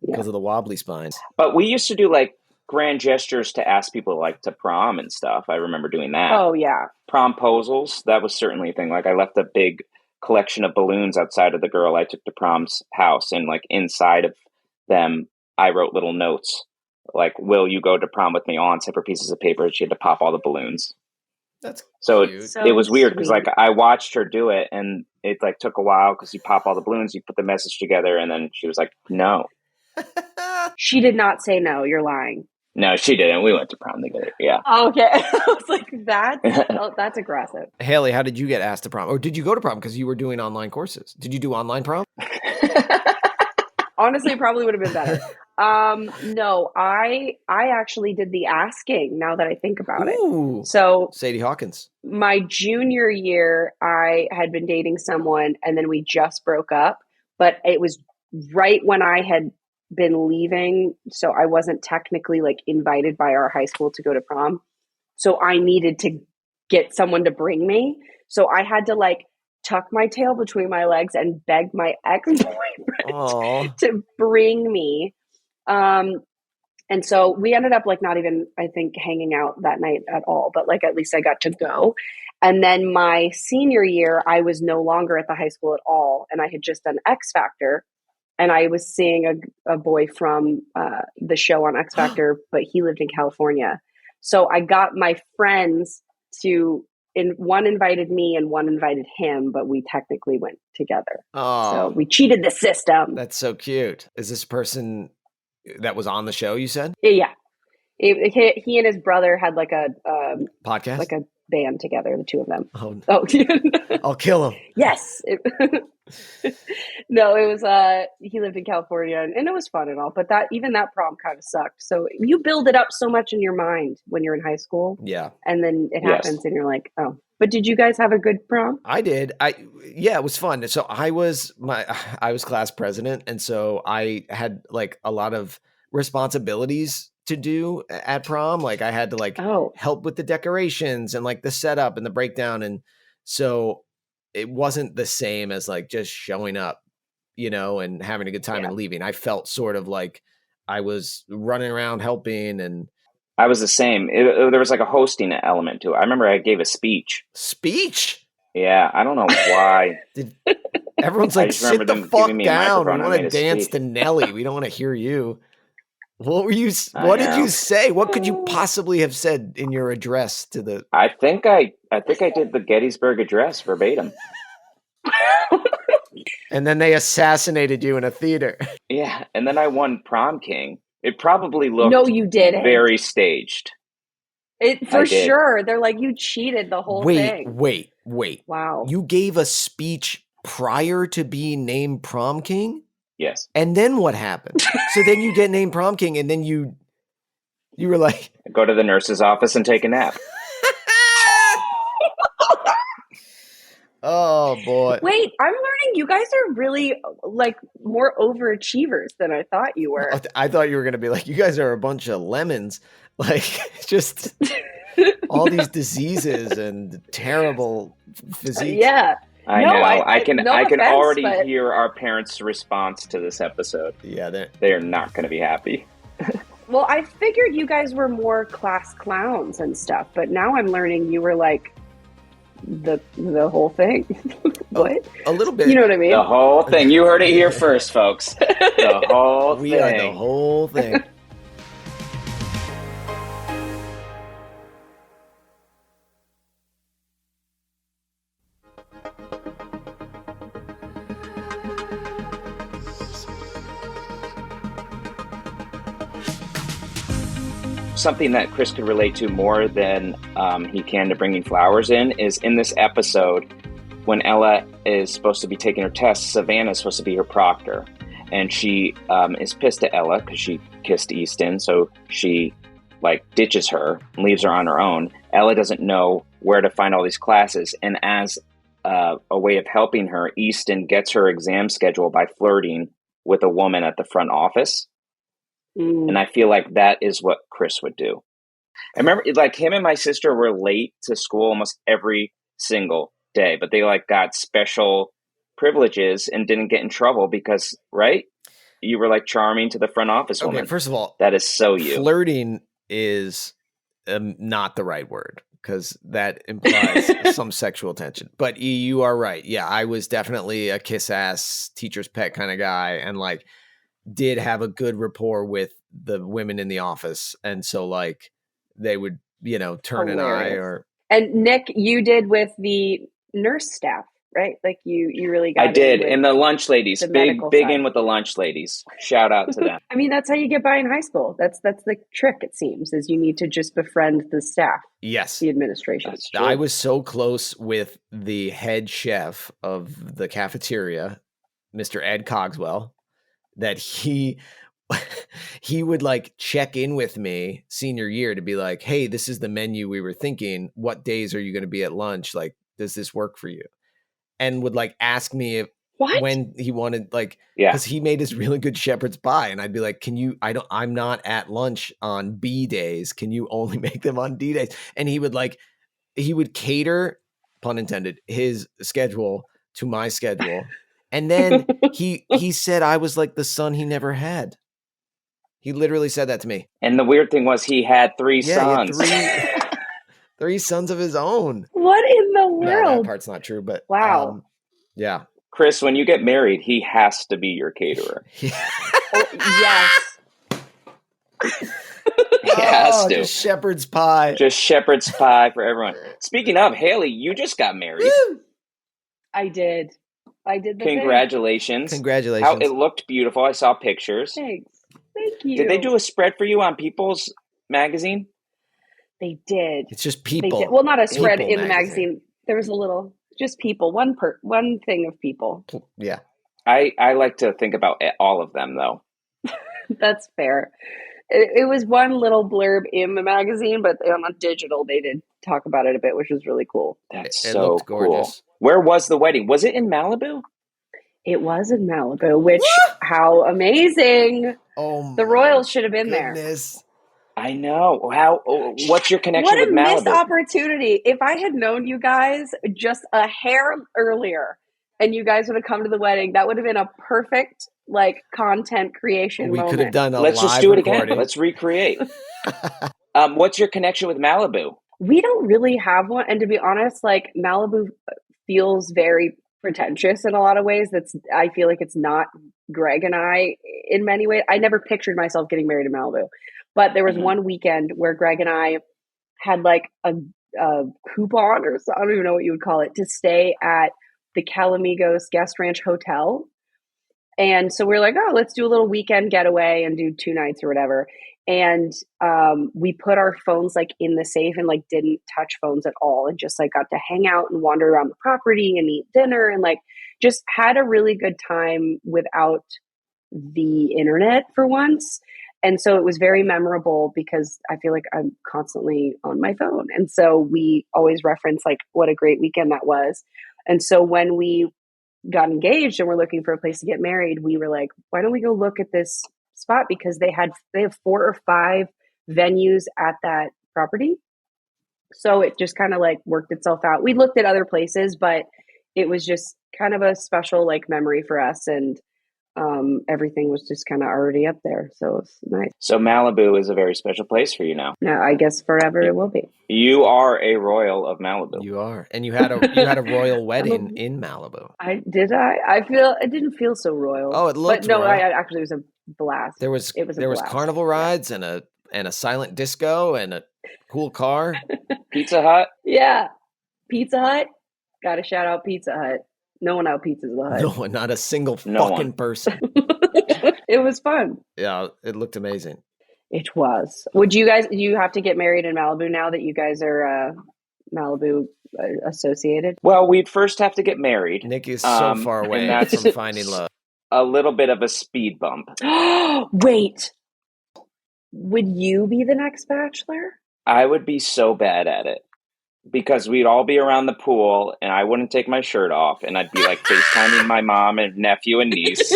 because of the wobbly spines. But we used to do like grand gestures to ask people like to prom and stuff. I remember doing that. Oh yeah, promposals. That was certainly a thing. Like I left a big collection of balloons outside of the girl I took to prom's house, and like inside of them, I wrote little notes like, "Will you go to prom with me?" on separate pieces of paper. She had to pop all the balloons. That's so cute. it was weird because like I watched her do it, and it like took a while because you pop all the balloons, you put the message together, and then she was like, "No." She did not say no. You're lying. No, she didn't. We went to prom together. Yeah. Okay. I was like, that's aggressive. Haley, how did you get asked to prom? Or did you go to prom because you were doing online courses? Did you do online prom? Honestly, it probably would have been better. No, I actually did the asking now that I think about it. So Sadie Hawkins. My junior year, I had been dating someone and then we just broke up, but it was right when I had been leaving. So I wasn't technically like invited by our high school to go to prom. So I needed to get someone to bring me. So I had to like tuck my tail between my legs and beg my ex-boyfriend to bring me. And And so we ended up like not even, I think, hanging out that night at all, but like at least I got to go. And then my senior year, I was no longer at the high school at all. And I had just done X Factor. And I was seeing a boy from the show on X Factor, but he lived in California. So I got my friends to, one invited me and one invited him, but we technically went together. Oh, so we cheated the system. That's so cute. Is this person that was on the show, you said? Yeah. He and his brother had like a podcast, like a band together, the two of them. Oh, oh. I'll kill him. Yes. No, it was he lived in California and it was fun and all, but that prom kind of sucked. So you build it up so much in your mind when you're in high school. Yeah. And then it happens and you're like, oh. But did you guys have a good prom? I did. Yeah, it was fun. So I was class president, and so I had like a lot of responsibilities to do at prom. Like I had to like help with the decorations and like the setup and the breakdown. And so it wasn't the same as like just showing up, and having a good time and leaving. I felt sort of like I was running around helping, and I was the same. There was like a hosting element to it. I remember I gave a speech. Speech? Yeah. I don't know why. Everyone's like, sit the fuck down. We want to dance to Nelly. We don't want to hear you. What did you say? What could you possibly have said in your address to the? I think I did the Gettysburg Address verbatim. And then they assassinated you in a theater. Yeah, and then I won Prom King. It probably looked you didn't. Very staged. For sure. They're like, you cheated the whole thing. Wait. Wow. You gave a speech prior to being named Prom King? Yes. And then what happened? So then you get named Prom King, and then you were like, go to the nurse's office and take a nap. Oh boy. Wait, I'm learning you guys are really like more overachievers than I thought you were. I thought you were going to be like, you guys are a bunch of lemons. Like just all these diseases and terrible physique. Yeah. I know. I can already hear our parents' response to this episode. Yeah, they are not going to be happy. Well, I figured you guys were more class clowns and stuff, but now I'm learning you were like the whole thing. What? A little bit. You know what I mean? The whole thing. You heard it here first, folks. The whole thing. We are the whole thing. Something that Chris could relate to more than he can to bringing flowers is in this episode when Ella is supposed to be taking her test. Savannah is supposed to be her proctor, and she is pissed at Ella because she kissed Easton, so she like ditches her and leaves her on her own. Ella doesn't know where to find all these classes, and as a way of helping her, Easton gets her exam schedule by flirting with a woman at the front office. And I feel like that is what Chris would do. I remember like him and my sister were late to school almost every single day, but they like got special privileges and didn't get in trouble because, right? You were like charming to the front office woman. First of all, that is so you. Flirting is not the right word because that implies some sexual tension. But you are right. Yeah, I was definitely a kiss ass teacher's pet kind of guy, and like did have a good rapport with the women in the office. And so like they would, turn an eye or. And Nick, you did with the nurse staff, right? Like you really got I did. And the lunch ladies, big in with the lunch ladies. Shout out to them. I mean, that's how you get by in high school. That's the trick, it seems, is you need to just befriend the staff. Yes. The administration. I was so close with the head chef of the cafeteria, Mr. Ed Cogswell, that he would like check in with me senior year to be like, hey, this is the menu we were thinking. What days are you going to be at lunch? Like, does this work for you? And would like ask me if when he wanted, like, because he made his really good shepherd's pie. And I'd be like, I'm not at lunch on B days. Can you only make them on D days? And he would cater, pun intended, his schedule to my schedule. And then he said I was like the son he never had. He literally said that to me. And the weird thing was he had three sons. He had three sons of his own. What in the No, world? that part's not true, but Wow. Yeah. Chris, when you get married, he has to be your caterer. Oh, yes. He has to. Just shepherd's pie. Just shepherd's pie for everyone. Speaking of, Hayley, you just got married. I did. I did the Congratulations. Congratulations. How it looked beautiful. I saw pictures. thing. Thanks. Thank you. Did they do a spread for you on People's Magazine? They did. It's just They people. did. Well, not a spread People in the magazine. There was a little, just people. One thing of people. Yeah. I like to think about all of them, though. That's fair. It was one little blurb in the magazine, but on digital, they did talk about it a bit, which was really cool. That's It so looked cool. gorgeous. Where was the wedding? Was it in Malibu? It was in Malibu, which, how amazing. Oh, The Royals should have been there. goodness. I know. What's your connection What a with Malibu? missed opportunity. If I had known you guys just a hair earlier and you guys would have come to the wedding, that would have been a perfect content creation We moment. could have done a Let's live just do it recording. again. Let's recreate. What's your connection with Malibu? We don't really have one. And to be honest, Malibu feels very pretentious in a lot of ways. I feel like it's not Greg and I in many ways. I never pictured myself getting married in Malibu. But there was one weekend where Greg and I had a coupon, or I don't even know what you would call it, to stay at the Calamigos Guest Ranch Hotel. And so we're like, oh, let's do a little weekend getaway and do 2 nights or whatever. And we put our phones in the safe and didn't touch phones at all, and just got to hang out and wander around the property and eat dinner and just had a really good time without the internet for once. And so it was very memorable because I feel like I'm constantly on my phone. And so we always reference what a great weekend that was. And so when we got engaged and we're looking for a place to get married, we were like, why don't we go look at this spot? Because they have 4 or 5 venues at that property. So it just kind of worked itself out. We looked at other places, but it was just kind of a special memory for us. And everything was just kind of already up there. So it's nice. So Malibu is a very special place for you now. Now, I guess forever it will be. You are a royal of Malibu. You are. And you had a royal wedding in Malibu. I didn't feel so royal. Oh, it looked But no, royal. actually it was a blast. There was blast. carnival rides and a silent disco and a cool car. Pizza Hut? Yeah. Pizza Hut. Got to shout out Pizza Hut. No one out Pizza Hut. No one, not a single No fucking one. person. It was fun. Yeah, it looked amazing. It was. Would you guys? Do you have to get married in Malibu now that you guys are Malibu associated? Well, we'd first have to get married. Nick is so far away and that's from finding love. a little bit of a speed bump. Wait. Would you be the next bachelor? I would be so bad at it because we'd all be around the pool and I wouldn't take my shirt off and I'd be FaceTiming my mom and nephew and niece.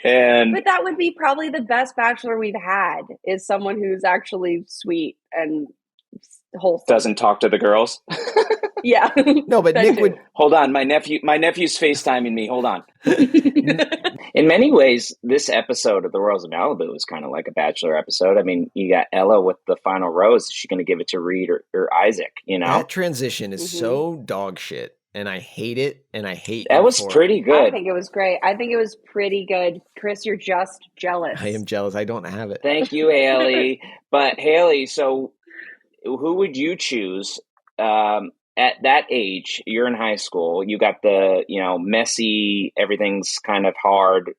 But that would be probably the best bachelor we've had, is someone who's actually sweet and wholesome. Doesn't talk to the girls. Yeah. No, but Nick would. Hold on, my nephew's FaceTiming me. Hold on. In many ways, this episode of The Royals of Malibu is kind of like a Bachelor episode. I mean, you got Ella with the final rose. Is she going to give it to Reed or Isaac? You know, That transition is so dog shit, and I hate it, and I hate that you was for pretty it. I good. think it was great. I think it was pretty good. Chris, you're just jealous. I am jealous. I don't have it. Thank you, Hayley. But Hayley, so who would you choose? At that age, you're in high school. You got the messy, everything's kind of hard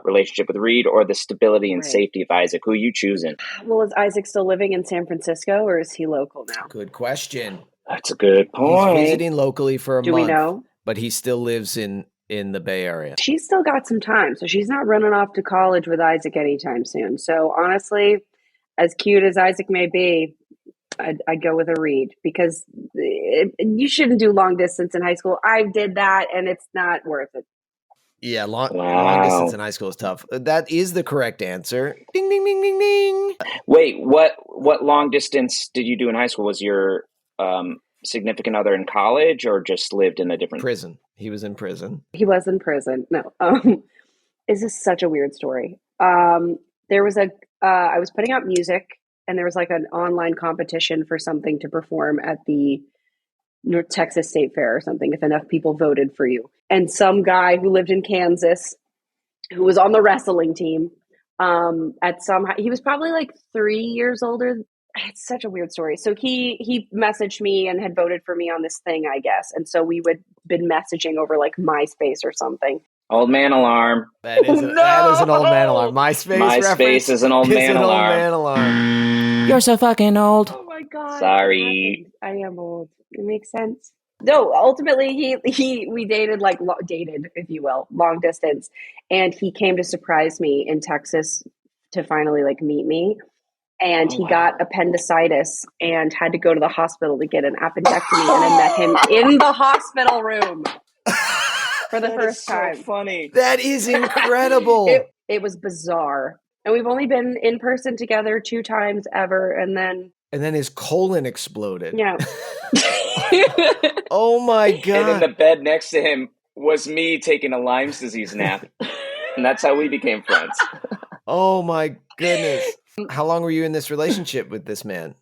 relationship with Reed, or the stability and safety of Isaac. Who are you choosing? Well, is Isaac still living in San Francisco, or is he local now? Good question. That's a good point. He's visiting locally for a Do month. we know? But he still lives in the Bay Area. She's still got some time, so she's not running off to college with Isaac anytime soon. So honestly, as cute as Isaac may be, I'd go with a Reed, because you shouldn't do long distance in high school. I did that, and it's not worth it. Yeah, long Wow. distance in high school is tough. That is the correct answer. Ding, ding, ding, ding, ding. Wait, what long distance did you do in high school? Was your significant other in college, or just lived in a different Prison. He was in prison. He was in prison. No, this is such a weird story. There was I was putting out music, and there was like an online competition for something to perform at the North Texas State Fair or something, if enough people voted for you. And some guy who lived in Kansas, who was on the wrestling team, he was probably like 3 years older. It's such a weird story. So he messaged me and had voted for me on this thing, I guess. And so we would been messaging over like MySpace or something. Old man alarm. That is an old man alarm. MySpace is an old man alarm. You're so fucking old. Oh my God. Sorry. I am old. It makes sense. No, ultimately we dated, dated, if you will, long distance. And he came to surprise me in Texas to finally like meet me. And he got appendicitis and had to go to the hospital to get an appendectomy. And I met him in the hospital room for the first time. So funny. That is incredible. It was bizarre. And we've only been in person together 2 times ever. And then his colon exploded. Yeah. Oh my God. And in the bed next to him was me taking a Lyme's disease nap. And that's how we became friends. Oh my goodness. How long were you in this relationship with this man?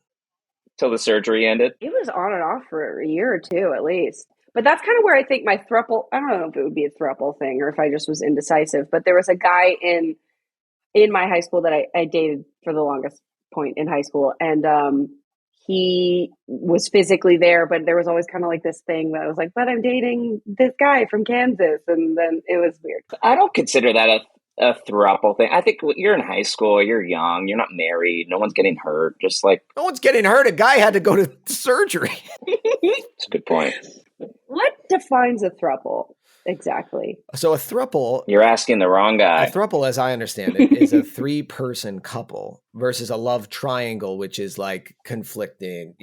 Till the surgery ended? It was on and off for a year or 2 at least. But that's kind of where I think my throuple, I don't know if it would be a throuple thing or if I just was indecisive, but there was a guy in my high school that I dated for the longest point in high school. And he was physically there, but there was always kind of like this thing that I was like, but I'm dating this guy from Kansas. And then it was weird. I don't consider that a throuple thing. I think you're in high school, you're young, you're not married, no one's getting hurt. Just like no one's getting hurt. A guy had to go to surgery. It's a good point. What defines a throuple exactly? So a throuple, you're asking the wrong guy. A throuple, as I understand it, is a 3-person couple versus a love triangle, which is like conflicting,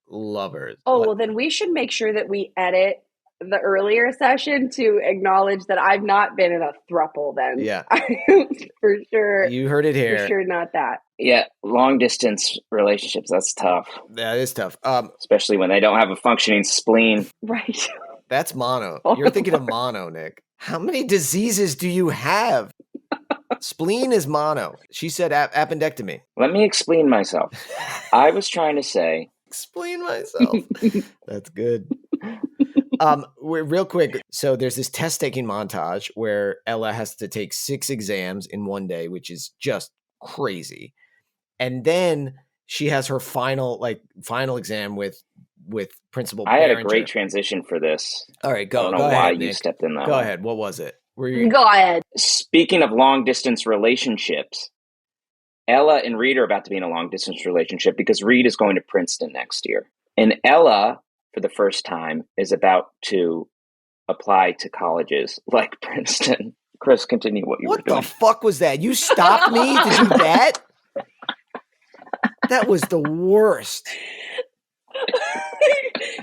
lovers. Oh, well, then we should make sure that we edit the earlier session to acknowledge that I've not been in a throuple then. Yeah. For sure. You heard it here. For sure not that. Yeah, long distance relationships, that's tough. That is tough. Especially when they don't have a functioning spleen. Right. That's mono. You're thinking of mono, Nick. How many diseases do you have? Spleen is mono. She said appendectomy. Let me explain myself. I was trying to say... Explain myself. That's good. Real quick. So there's this test taking montage where Ella has to take 6 exams in one day, which is just crazy. And then she has her final exam with Principal I had Behringer. a great transition for this. All right, go. I don't know go why ahead, you Nick. stepped in that Go one. ahead. What was it? Go ahead. Speaking of long distance relationships, Ella and Reed are about to be in a long distance relationship because Reed is going to Princeton next year. And Ella, for the first time, is about to apply to colleges like Princeton. Chris, continue what you were doing. What the fuck was that? You stopped me to do that? That was the worst.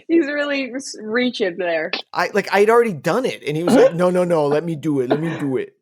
He's really reaching there. I'd already done it. And he was like, no, let me do it.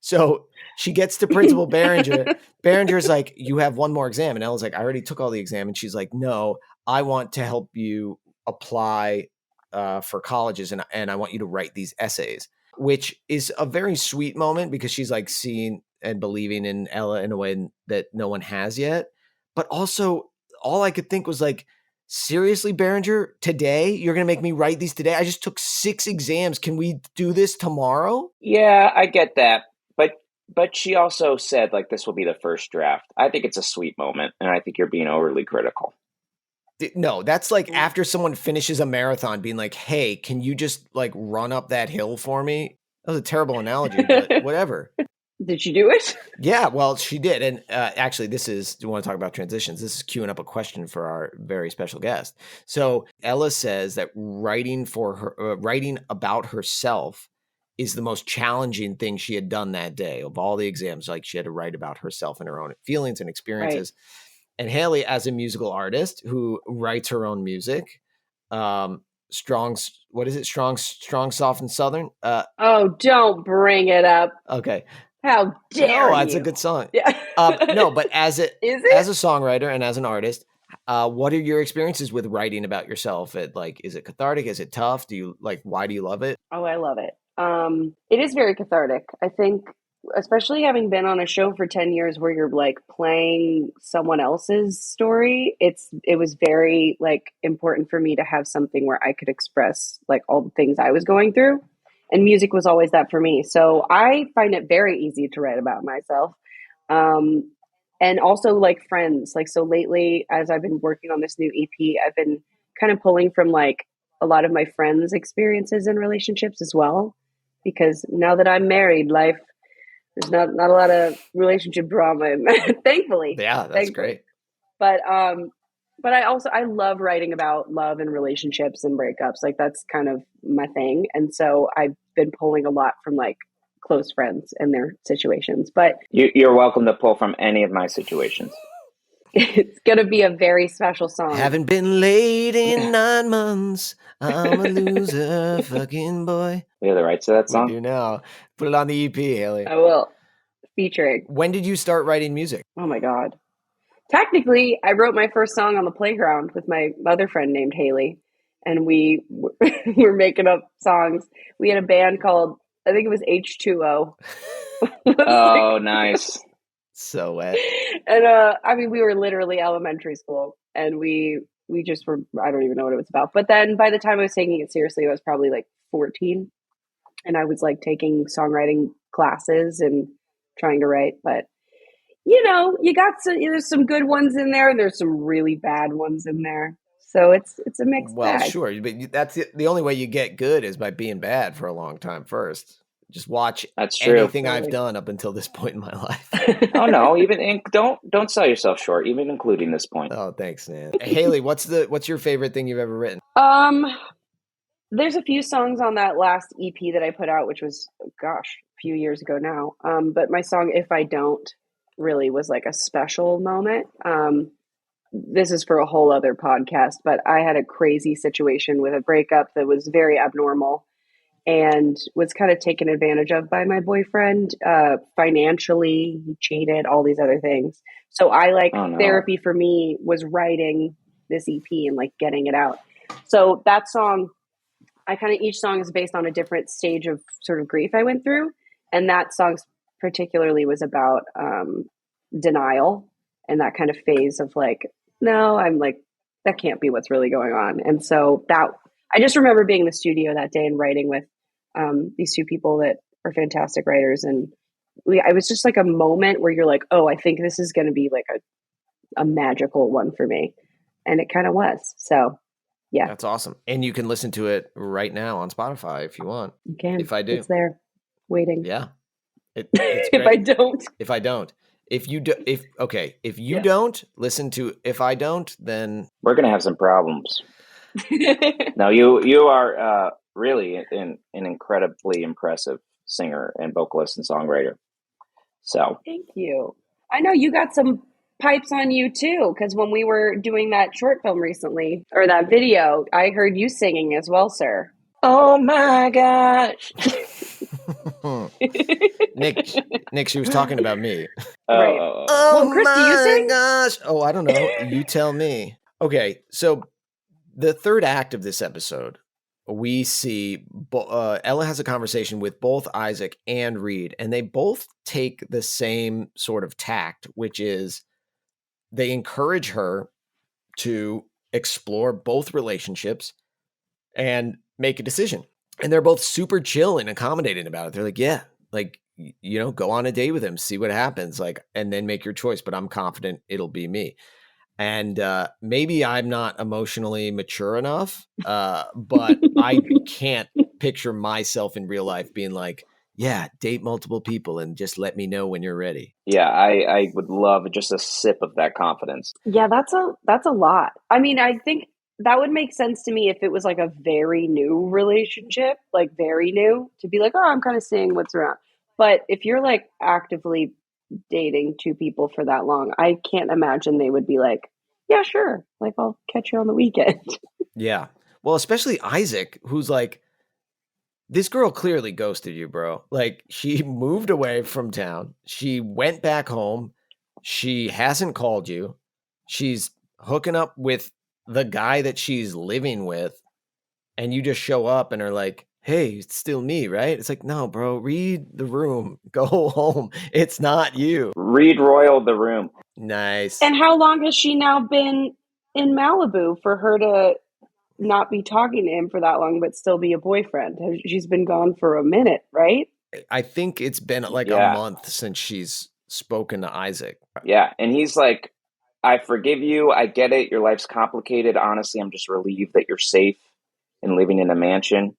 So she gets to Principal Behringer. Behringer's like, you have one more exam. And Ella's like, I already took all the exam. And she's like, no, I want to help you apply for colleges. And I want you to write these essays, which is a very sweet moment because she's like seeing and believing in Ella in a way that no one has yet. But also all I could think was like, seriously, Behringer, today you're going to make me write these today? I just took 6 exams. Can we do this tomorrow? Yeah, I get that. But she also said, like, this will be the first draft. I think it's a sweet moment, and I think you're being overly critical. No, that's like after someone finishes a marathon being like, hey, can you just like run up that hill for me? That was a terrible analogy, but whatever. Did she do it? Yeah, well, she did. And actually, do you want to talk about transitions? This is queuing up a question for our very special guest. So Ella says that writing about herself is the most challenging thing she had done that day of all the exams. Like she had to write about herself and her own feelings and experiences. Right. And Hayley, as a musical artist who writes her own music, strong, soft, and southern. Oh, don't bring it up. Okay. How dare you? No, that's a good song. Yeah. No, but as a songwriter and as an artist, what are your experiences with writing about yourself? Is it cathartic? Is it tough? Why do you love it? Oh, I love it. It is very cathartic. I think, especially having been on a show for 10 years where you're like playing someone else's story, it was very like important for me to have something where I could express like all the things I was going through. And music was always that for me. So I find it very easy to write about myself. Um, and also like friends. Like, so lately, as I've been working on this new EP, I've been kind of pulling from like a lot of my friends' experiences in relationships as well. Because now that I'm married, there's not a lot of relationship drama, thankfully. Yeah, that's thankfully. great. But I love writing about love and relationships and breakups. Like that's kind of my thing. And so I've been pulling a lot from like close friends and their situations. But You're welcome to pull from any of my situations. it's going to be a very special song. Haven't been laid in 9 months. I'm a loser, fucking boy. We have the rights to that song? We do now. Put it on the EP, Hayley. I will. Featuring. When did you start writing music? Oh my God. Technically, I wrote my first song on the playground with my other friend named Hayley. And we were making up songs. We had a band called, I think it was H2O. Oh, nice. So wet. And I mean, we were literally elementary school, and we just were, I don't even know what it was about. But then by the time I was taking it seriously, I was probably like 14, and I was like taking songwriting classes and trying to write. But you know, there's some good ones in there, and there's some really bad ones in there. So it's a mixed bag. Well, sure, but that's the only way you get good is by being bad for a long time first. Just watch That's true. anything I've done up until this point in my life. Oh no, don't sell yourself short, even including this point. Oh, thanks, man. Hayley, what's your favorite thing you've ever written? There's a few songs on that last EP that I put out, which was, gosh, a few years ago now. But my song "If I Don't" really was like a special moment. This is for a whole other podcast, but I had a crazy situation with a breakup that was very abnormal and was kind of taken advantage of by my boyfriend, financially. He cheated, all these other things. So therapy for me was writing this EP and like getting it out. So that song, each song is based on a different stage of sort of grief I went through. And that song particularly was about denial and that kind of phase of like, no, I'm like, that can't be what's really going on. And so I just remember being in the studio that day and writing with these two people that are fantastic writers. And it was just like a moment where you're like, oh, I think this is going to be like a magical one for me. And it kind of was. So, yeah. That's awesome. And you can listen to it right now on Spotify if you want. You can. If I do. It's there waiting. Yeah. It's If I don't. If I don't. If you don't listen to If I Don't, then we're going to have some problems. No, you are really an incredibly impressive singer and vocalist and songwriter. So thank you. I know you got some pipes on you too, because when we were doing that short film recently, or that video, I heard you singing as well, sir. Oh my gosh. Nick, she was talking about me. Right. Oh well, Chris, do you sing? Gosh. Oh, I don't know. You tell me. Okay, so the third act of this episode, we see Ella has a conversation with both Isaac and Reed, and they both take the same sort of tact, which is they encourage her to explore both relationships and make a decision. And they're both super chill and accommodating about it. They're like, yeah, like, you know, go on a date with him, see what happens, like, and then make your choice. But I'm confident it'll be me. And maybe I'm not emotionally mature enough, but I can't picture myself in real life being like, yeah, date multiple people and just let me know when you're ready. Yeah, I would love just a sip of that confidence. Yeah, that's a lot. I mean, I think that would make sense to me if it was like a very new relationship, like very new, to be like, oh, I'm kind of seeing what's around. But if you're like actively dating two people for that long, I can't imagine they would be like, yeah, sure. Like, I'll catch you on the weekend. Yeah. Well, especially Isaac, who's like, this girl clearly ghosted you, bro. Like, she moved away from town. She went back home. She hasn't called you. She's hooking up with the guy that she's living with. And you just show up and are like, hey, it's still me, right? It's like, no, bro, read the room. Go home. It's not you. Reed Royal the room. Nice. And how long has she now been in Malibu for her to not be talking to him for that long, but still be a boyfriend? She's been gone for a minute, right? I think it's been like a month since she's spoken to Isaac. Yeah. And he's like, I forgive you. I get it. Your life's complicated. Honestly, I'm just relieved that you're safe and living in a mansion.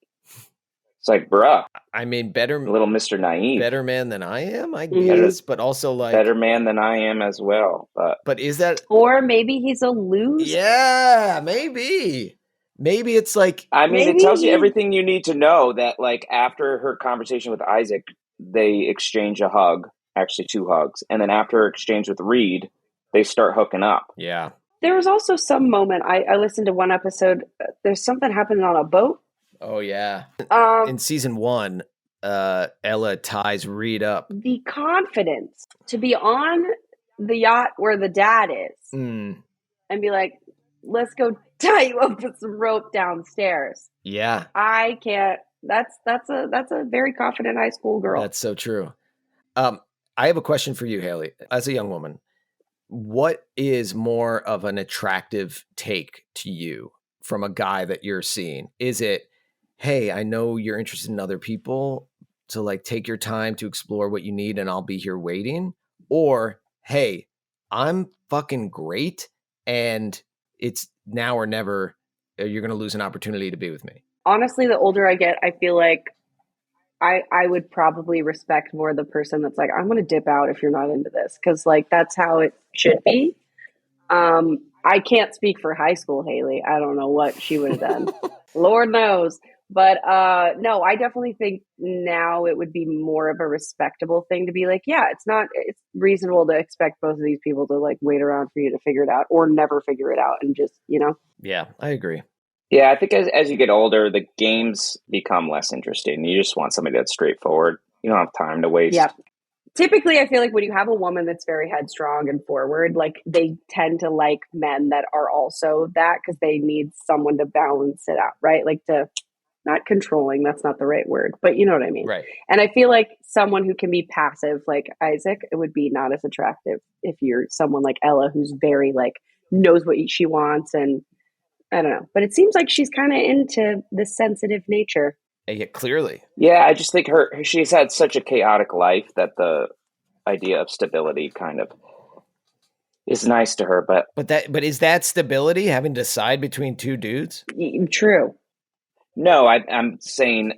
It's like, bruh. I mean, better, little Mr. Naive. Better man than I am, I guess, but also like better man than I am as well. But is that, or maybe he's a loser? Yeah, maybe. Maybe it's like, I mean, it tells you everything you need to know that like after her conversation with Isaac, they exchange a hug, actually 2 hugs. And then after her exchange with Reed, they start hooking up. Yeah. There was also some moment, I listened to one episode, there's something happening on a boat. Oh, yeah. In season 1, Ella ties Reed up. The confidence to be on the yacht where the dad is and be like, let's go tie you up with some rope downstairs. Yeah. I can't. That's a very confident high school girl. That's so true. I have a question for you, Hayley. As a young woman, what is more of an attractive take to you from a guy that you're seeing? Is it, hey, I know you're interested in other people, so like take your time to explore what you need and I'll be here waiting? Or, hey, I'm fucking great and it's now or never, you're going to lose an opportunity to be with me? Honestly, the older I get, I feel like I would probably respect more the person that's like, I'm going to dip out if you're not into this. Cause like, that's how it should be. I can't speak for high school Hayley. I don't know what she would have done. Lord knows. But no, I definitely think now it would be more of a respectable thing to be like, yeah, it's reasonable to expect both of these people to like wait around for you to figure it out or never figure it out and just, you know. Yeah, I agree. Yeah, I think as you get older, the games become less interesting. You just want somebody that's straightforward. You don't have time to waste. Yeah. Typically, I feel like when you have a woman that's very headstrong and forward, like they tend to like men that are also that because they need someone to balance it out, right? Like to not controlling, that's not the right word, but you know what I mean? Right. And I feel like someone who can be passive like Isaac, it would be not as attractive if you're someone like Ella who's very like knows what she wants and I don't know. But it seems like she's kind of into the sensitive nature. Yeah, clearly. Yeah, I just think she's had such a chaotic life that the idea of stability kind of is nice to her. But is that stability, having to decide between 2 dudes? True. No, I'm saying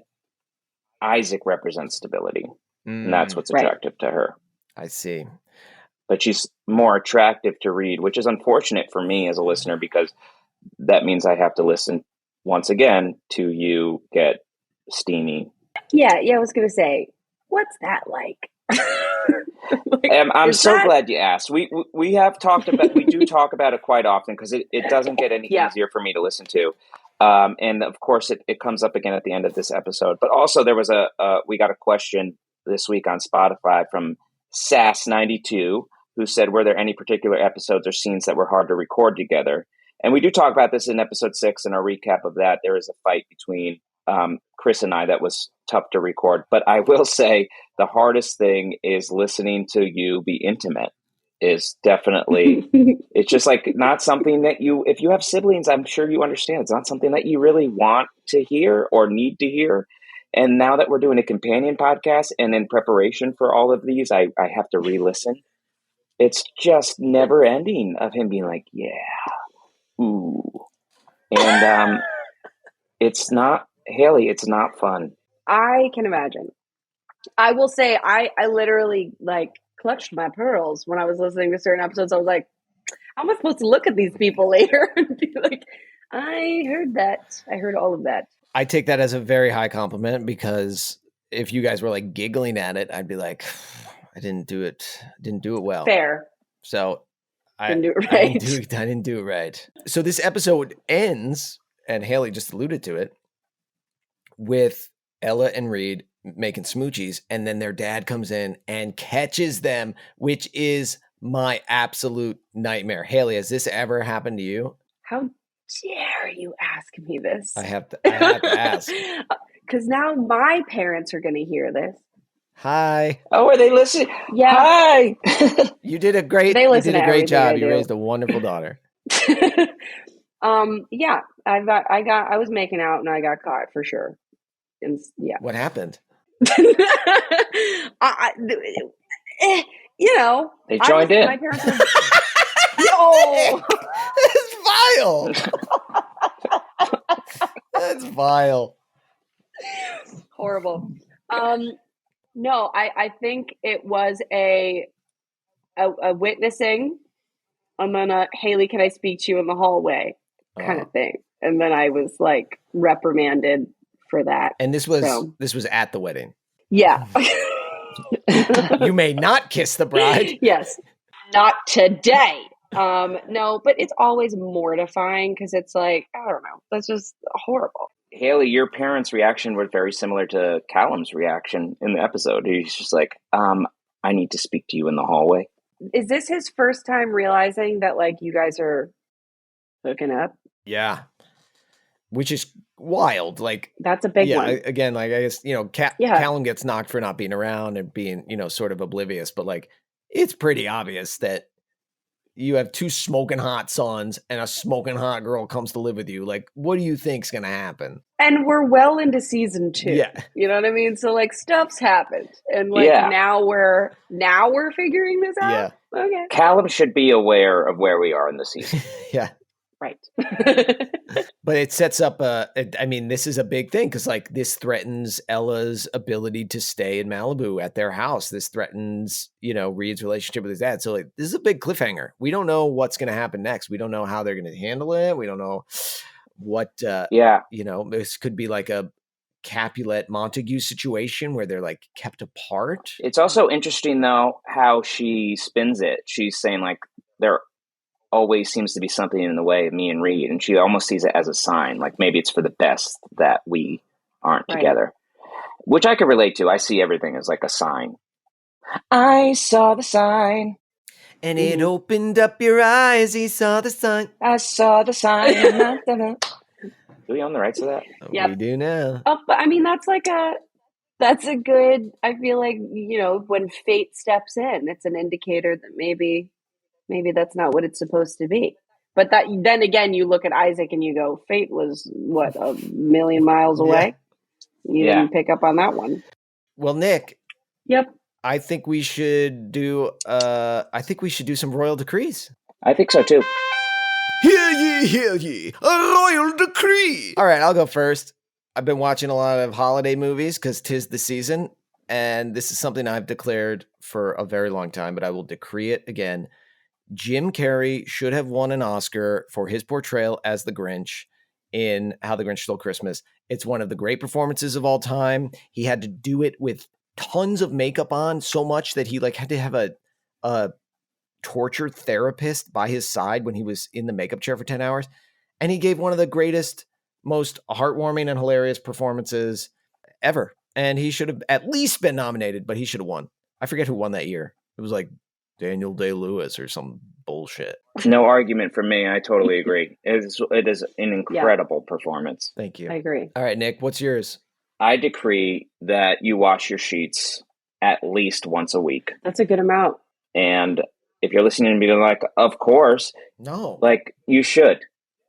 Isaac represents stability, and that's what's attractive to her. I see. But she's more attractive to Reed, which is unfortunate for me as a listener because that means I have to listen once again to you get steamy. Yeah, I was gonna say, what's that like? I'm so glad you asked. We have talked about we do talk about it quite often because it doesn't get any easier for me to listen to. And of course it comes up again at the end of this episode. But also there was we got a question this week on Spotify from Sass92 who said, were there any particular episodes or scenes that were hard to record together? And we do talk about this in episode 6 in our recap of that. There is a fight between Chris and I that was tough to record. But I will say the hardest thing is listening to you be intimate is definitely, it's just like not something that if you have siblings, I'm sure you understand. It's not something that you really want to hear or need to hear. And now that we're doing a companion podcast and in preparation for all of these, I have to re-listen. It's just never ending of him being like, yeah. Ooh. And it's not, Hayley, it's not fun. I can imagine. I will say I literally like clutched my pearls when I was listening to certain episodes. I was like, how am I supposed to look at these people later and be like, I heard that. I heard all of that. I take that as a very high compliment because if you guys were like giggling at it, I'd be like, I didn't do it well. Fair. So I didn't do it right. I didn't do it right. So this episode ends, and Hayley just alluded to it, with Ella and Reed making smoochies, and then their dad comes in and catches them, which is my absolute nightmare. Hayley, has this ever happened to you? How dare you ask me this? I have to ask. because now my parents are going to hear this. Hi. Oh, are they listening? Yeah. Hi. You did a great They listen to great job. everything I You do. raised a wonderful daughter. Yeah, I was making out and I got caught for sure. And yeah. What happened? You know, They joined in. My parents were. No, That's vile. That's vile. horrible. No, I think it was a witnessing, and then Hayley, can I speak to you in the hallway kind of thing, and then I was like reprimanded for that. And this was at the wedding. Yeah. You may not kiss the bride. Yes, not today. No, but it's always mortifying because it's like, I don't know, that's just horrible. Hayley, your parents' reaction was very similar to Callum's reaction in the episode. He's just like, I need to speak to you in the hallway. Is this his first time realizing that like you guys are hooking up? Yeah. Which is wild. Like, that's a big one. Again, like, I guess, Callum gets knocked for not being around and being, sort of oblivious, but like, it's pretty obvious that you have two smoking hot sons and a smoking hot girl comes to live with you. Like, what do you think's going to happen? And we're well into season 2. Yeah. You know what I mean? So like stuff's happened. And like now we're figuring this out. Yeah. Okay. Callum should be aware of where we are in the season. Yeah. Right. But it sets up this is a big thing because like this threatens Ella's ability to stay in Malibu at their house. This threatens, Reed's relationship with his dad. So like, this is a big cliffhanger. We don't know what's going to happen next. We don't know how they're going to handle it. We don't know what, this could be like a Capulet Montague situation where they're like kept apart. It's also interesting though, how she spins it. She's saying like, there always seems to be something in the way of me and Reed, and she almost sees it as a sign, like maybe it's for the best that we aren't together, which I can relate to. I see everything as like a sign. I saw the sign. And it opened up your eyes. He saw the sign. I saw the sign. Do we own the rights to that? Yep. We do now. Oh, but I mean, that's a good, I feel like, when fate steps in, it's an indicator that maybe that's not what it's supposed to be. But then again, you look at Isaac and you go, fate was what, 1,000,000 miles away? Yeah. You didn't pick up on that one. Well, Nick. Yep. I think we should do some royal decrees. I think so too. Hear ye, a royal decree. All right, I'll go first. I've been watching a lot of holiday movies because 'tis the season, and this is something I've declared for a very long time, but I will decree it again. Jim Carrey should have won an Oscar for his portrayal as the Grinch in How the Grinch Stole Christmas. It's one of the great performances of all time. He had to do it with tons of makeup on, so much that he like had to have a torture therapist by his side when he was in the makeup chair for 10 hours. And he gave one of the greatest, most heartwarming and hilarious performances ever. And he should have at least been nominated, but he should have won. I forget who won that year. It was like Daniel Day-Lewis or some bullshit. No argument from me. I totally agree. It is an incredible performance. Thank you. I agree. All right, Nick, what's yours? I decree that you wash your sheets at least once a week. That's a good amount. And if you're listening to me, like, of course. No. Like, you should.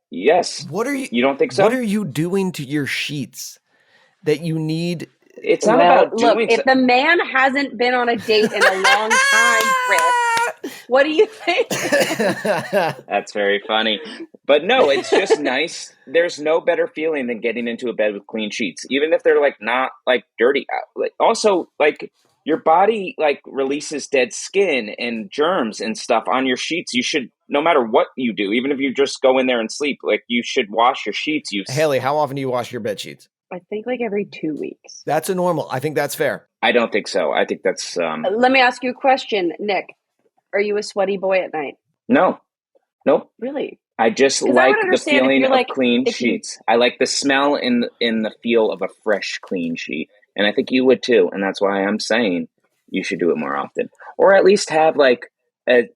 Yes. What are you? You don't think so? What are you doing to your sheets that you need? It's not about doing. Look, if the man hasn't been on a date in a long time, Chris, what do you think? That's very funny. But no, it's just nice. There's no better feeling than getting into a bed with clean sheets, even if they're like not like dirty. Like, also, like your body like releases dead skin and germs and stuff on your sheets. You should, no matter what you do, even if you just go in there and sleep, like you should wash your sheets. Hayley, how often do you wash your bed sheets? I think like every 2 weeks. That's a normal. I think that's fair. I don't think so. I think that's... Let me ask you a question, Nick. Are you a sweaty boy at night? No. Nope. Really? I just like the feeling of clean sheets. I like the smell in the feel of a fresh, clean sheet. And I think you would too. And that's why I'm saying you should do it more often. Or at least have like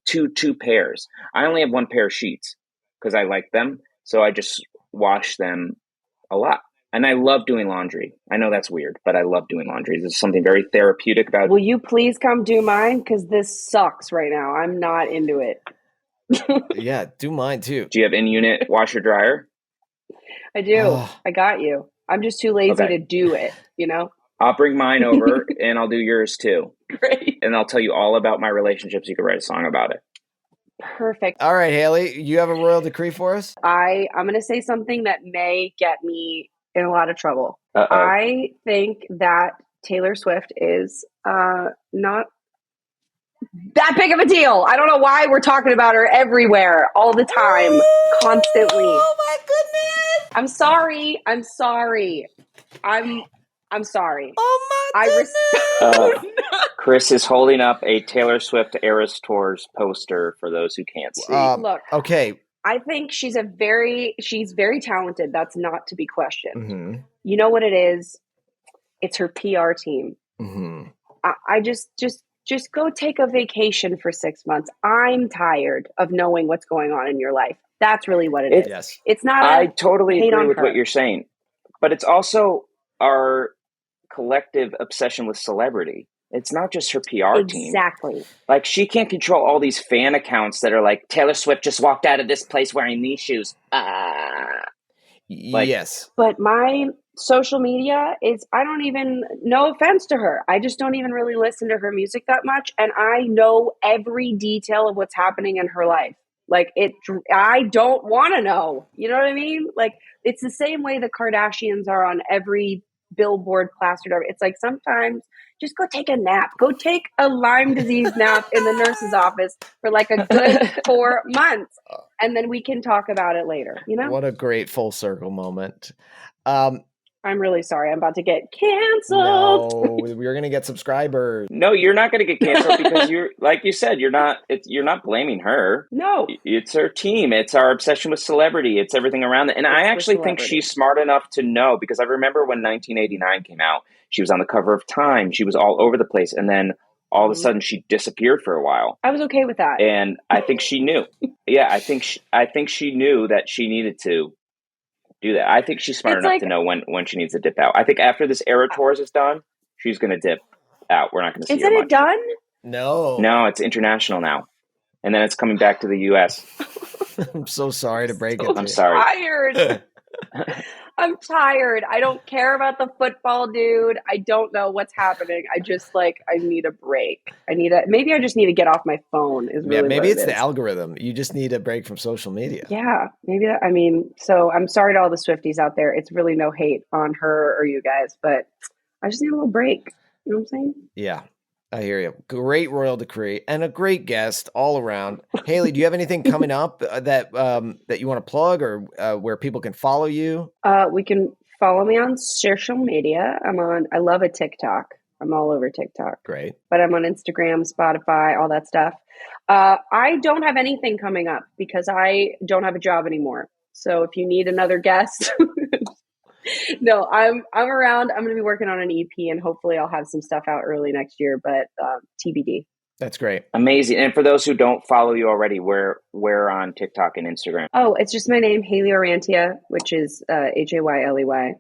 two pairs. I only have one pair of sheets because I like them. So I just wash them a lot. And I love doing laundry. I know that's weird, but I love doing laundry. There's something very therapeutic about it. Will you please come do mine? Because this sucks right now. I'm not into it. Yeah, do mine too. Do you have in-unit washer dryer? I do. I got you. I'm just too lazy to do it, you know? I'll bring mine over and I'll do yours too. Great. And I'll tell you all about my relationships. You can write a song about it. Perfect. All right, Hayley, you have a royal decree for us? I'm going to say something that may get me in a lot of trouble. Uh-oh. I think that Taylor Swift is not that big of a deal. I don't know why we're talking about her everywhere, all the time, constantly. Oh my goodness! I'm sorry. I'm sorry. Oh my goodness! Chris is holding up a Taylor Swift Eras Tours poster for those who can't see. Look, okay. I think she's very talented. That's not to be questioned. Mm-hmm. You know what it is? It's her PR team. Mm-hmm. I just go take a vacation for 6 months. I'm tired of knowing what's going on in your life. That's really what it is. Yes. It's not. I totally agree with her. what you're saying, but it's also our collective obsession with celebrity. It's not just her PR team. Exactly. Like, she can't control all these fan accounts that are like, Taylor Swift just walked out of this place wearing these shoes. Yes. But my social media is, no offense to her, I just don't even really listen to her music that much. And I know every detail of what's happening in her life. Like, I don't want to know. You know what I mean? Like, it's the same way the Kardashians are on every billboard plastered over. It's like, sometimes just go take a nap. Go take a Lyme disease nap in the nurse's office for like a good 4 months. And then we can talk about it later. You know? What a great full circle moment. I'm really sorry. I'm about to get canceled. No, we're going to get subscribers. No, you're not going to get canceled because you're, like you said, you're not blaming her. No. It's her team. It's our obsession with celebrity. It's everything around it. And I actually think she's smart enough to know, because I remember when 1989 came out, she was on the cover of Time. She was all over the place. And then all of a sudden she disappeared for a while. I was okay with that. And I think she knew. Yeah, I think she knew that she needed to do that. I think she's smart enough to know when she needs to dip out. I think after this Era Tours is done, she's going to dip out. We're not going to see her much. Isn't it done? No, it's international now, and then it's coming back to the U.S. I'm so sorry to break it. I'm sorry. Tired. I'm tired. I don't care about the football dude. I don't know what's happening. I just I need a break. Maybe I just need to get off my phone. Maybe it's the algorithm. You just need a break from social media. Yeah, maybe so I'm sorry to all the Swifties out there. It's really no hate on her or you guys, but I just need a little break. You know what I'm saying? Yeah. I hear you. Great royal decree and a great guest all around. Hayley, do you have anything coming up that you want to plug, or where people can follow you? We can follow me on social media. I love a TikTok. I'm all over TikTok. Great. But I'm on Instagram, Spotify, all that stuff. I don't have anything coming up because I don't have a job anymore. So if you need another guest, no, I'm around. I'm going to be working on an EP, and hopefully I'll have some stuff out early next year, but TBD. That's great. Amazing. And for those who don't follow you already, where on TikTok and Instagram? Oh, it's just my name, Hayley Orrantia, which is HayleyOrrantia.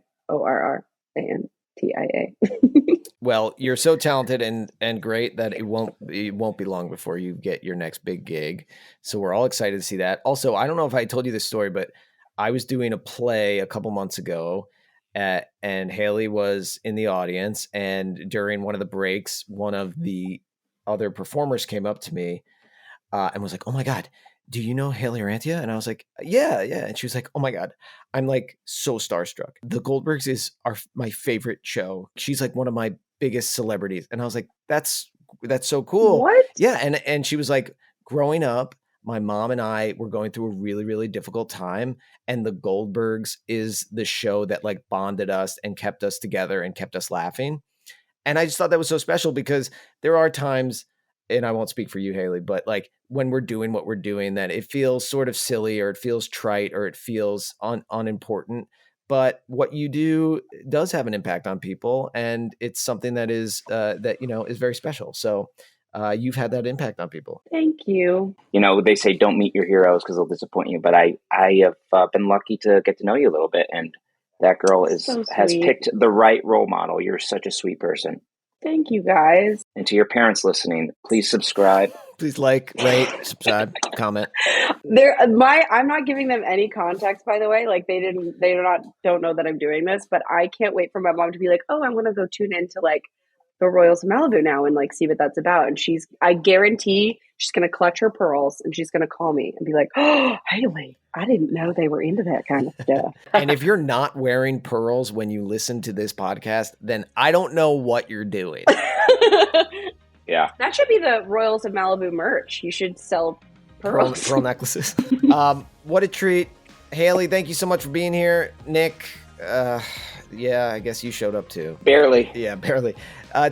Well, you're so talented and great that it won't be long before you get your next big gig. So we're all excited to see that. Also, I don't know if I told you this story, but I was doing a play a couple months ago, and Hayley was in the audience. And during one of the breaks, one of the other performers came up to me and was like, "Oh my God, do you know Hayley Orrantia?" And I was like, yeah. And she was like, "Oh my God, I'm like so starstruck. The Goldbergs is my favorite show. She's like one of my biggest celebrities." And I was like, that's so cool. What? Yeah. And she was like, growing up, my mom and I were going through a really, really difficult time. And the Goldbergs is the show that like bonded us and kept us together and kept us laughing. And I just thought that was so special, because there are times, and I won't speak for you, Hayley, but like when we're doing what we're doing, that it feels sort of silly, or it feels trite, or it feels unimportant. But what you do does have an impact on people, and it's something that is is very special. So you've had that impact on people. Thank you. They say don't meet your heroes because they'll disappoint you. But I have been lucky to get to know you a little bit, and That girl has sweet. picked the right role model. You're such a sweet person. Thank you, guys. And to your parents listening, please subscribe. Please like, rate, subscribe, comment. I'm not giving them any context, by the way. Like they don't know that I'm doing this, but I can't wait for my mom to be like, oh, I'm going to go tune into like the Royals of Malibu now and like see what that's about. And I guarantee she's going to clutch her pearls and she's going to call me and be like, oh, Hayley, I didn't know they were into that kind of stuff. And if you're not wearing pearls when you listen to this podcast, then I don't know what you're doing. Yeah. That should be the Royals of Malibu merch. You should sell pearls. Pearl necklaces. What a treat. Hayley, thank you so much for being here. Nick, yeah, I guess you showed up too. Barely. Yeah, barely.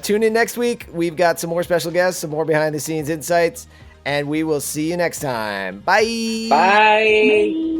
Tune in next week. We've got some more special guests, some more behind the scenes insights, and we will see you next time. Bye. Bye.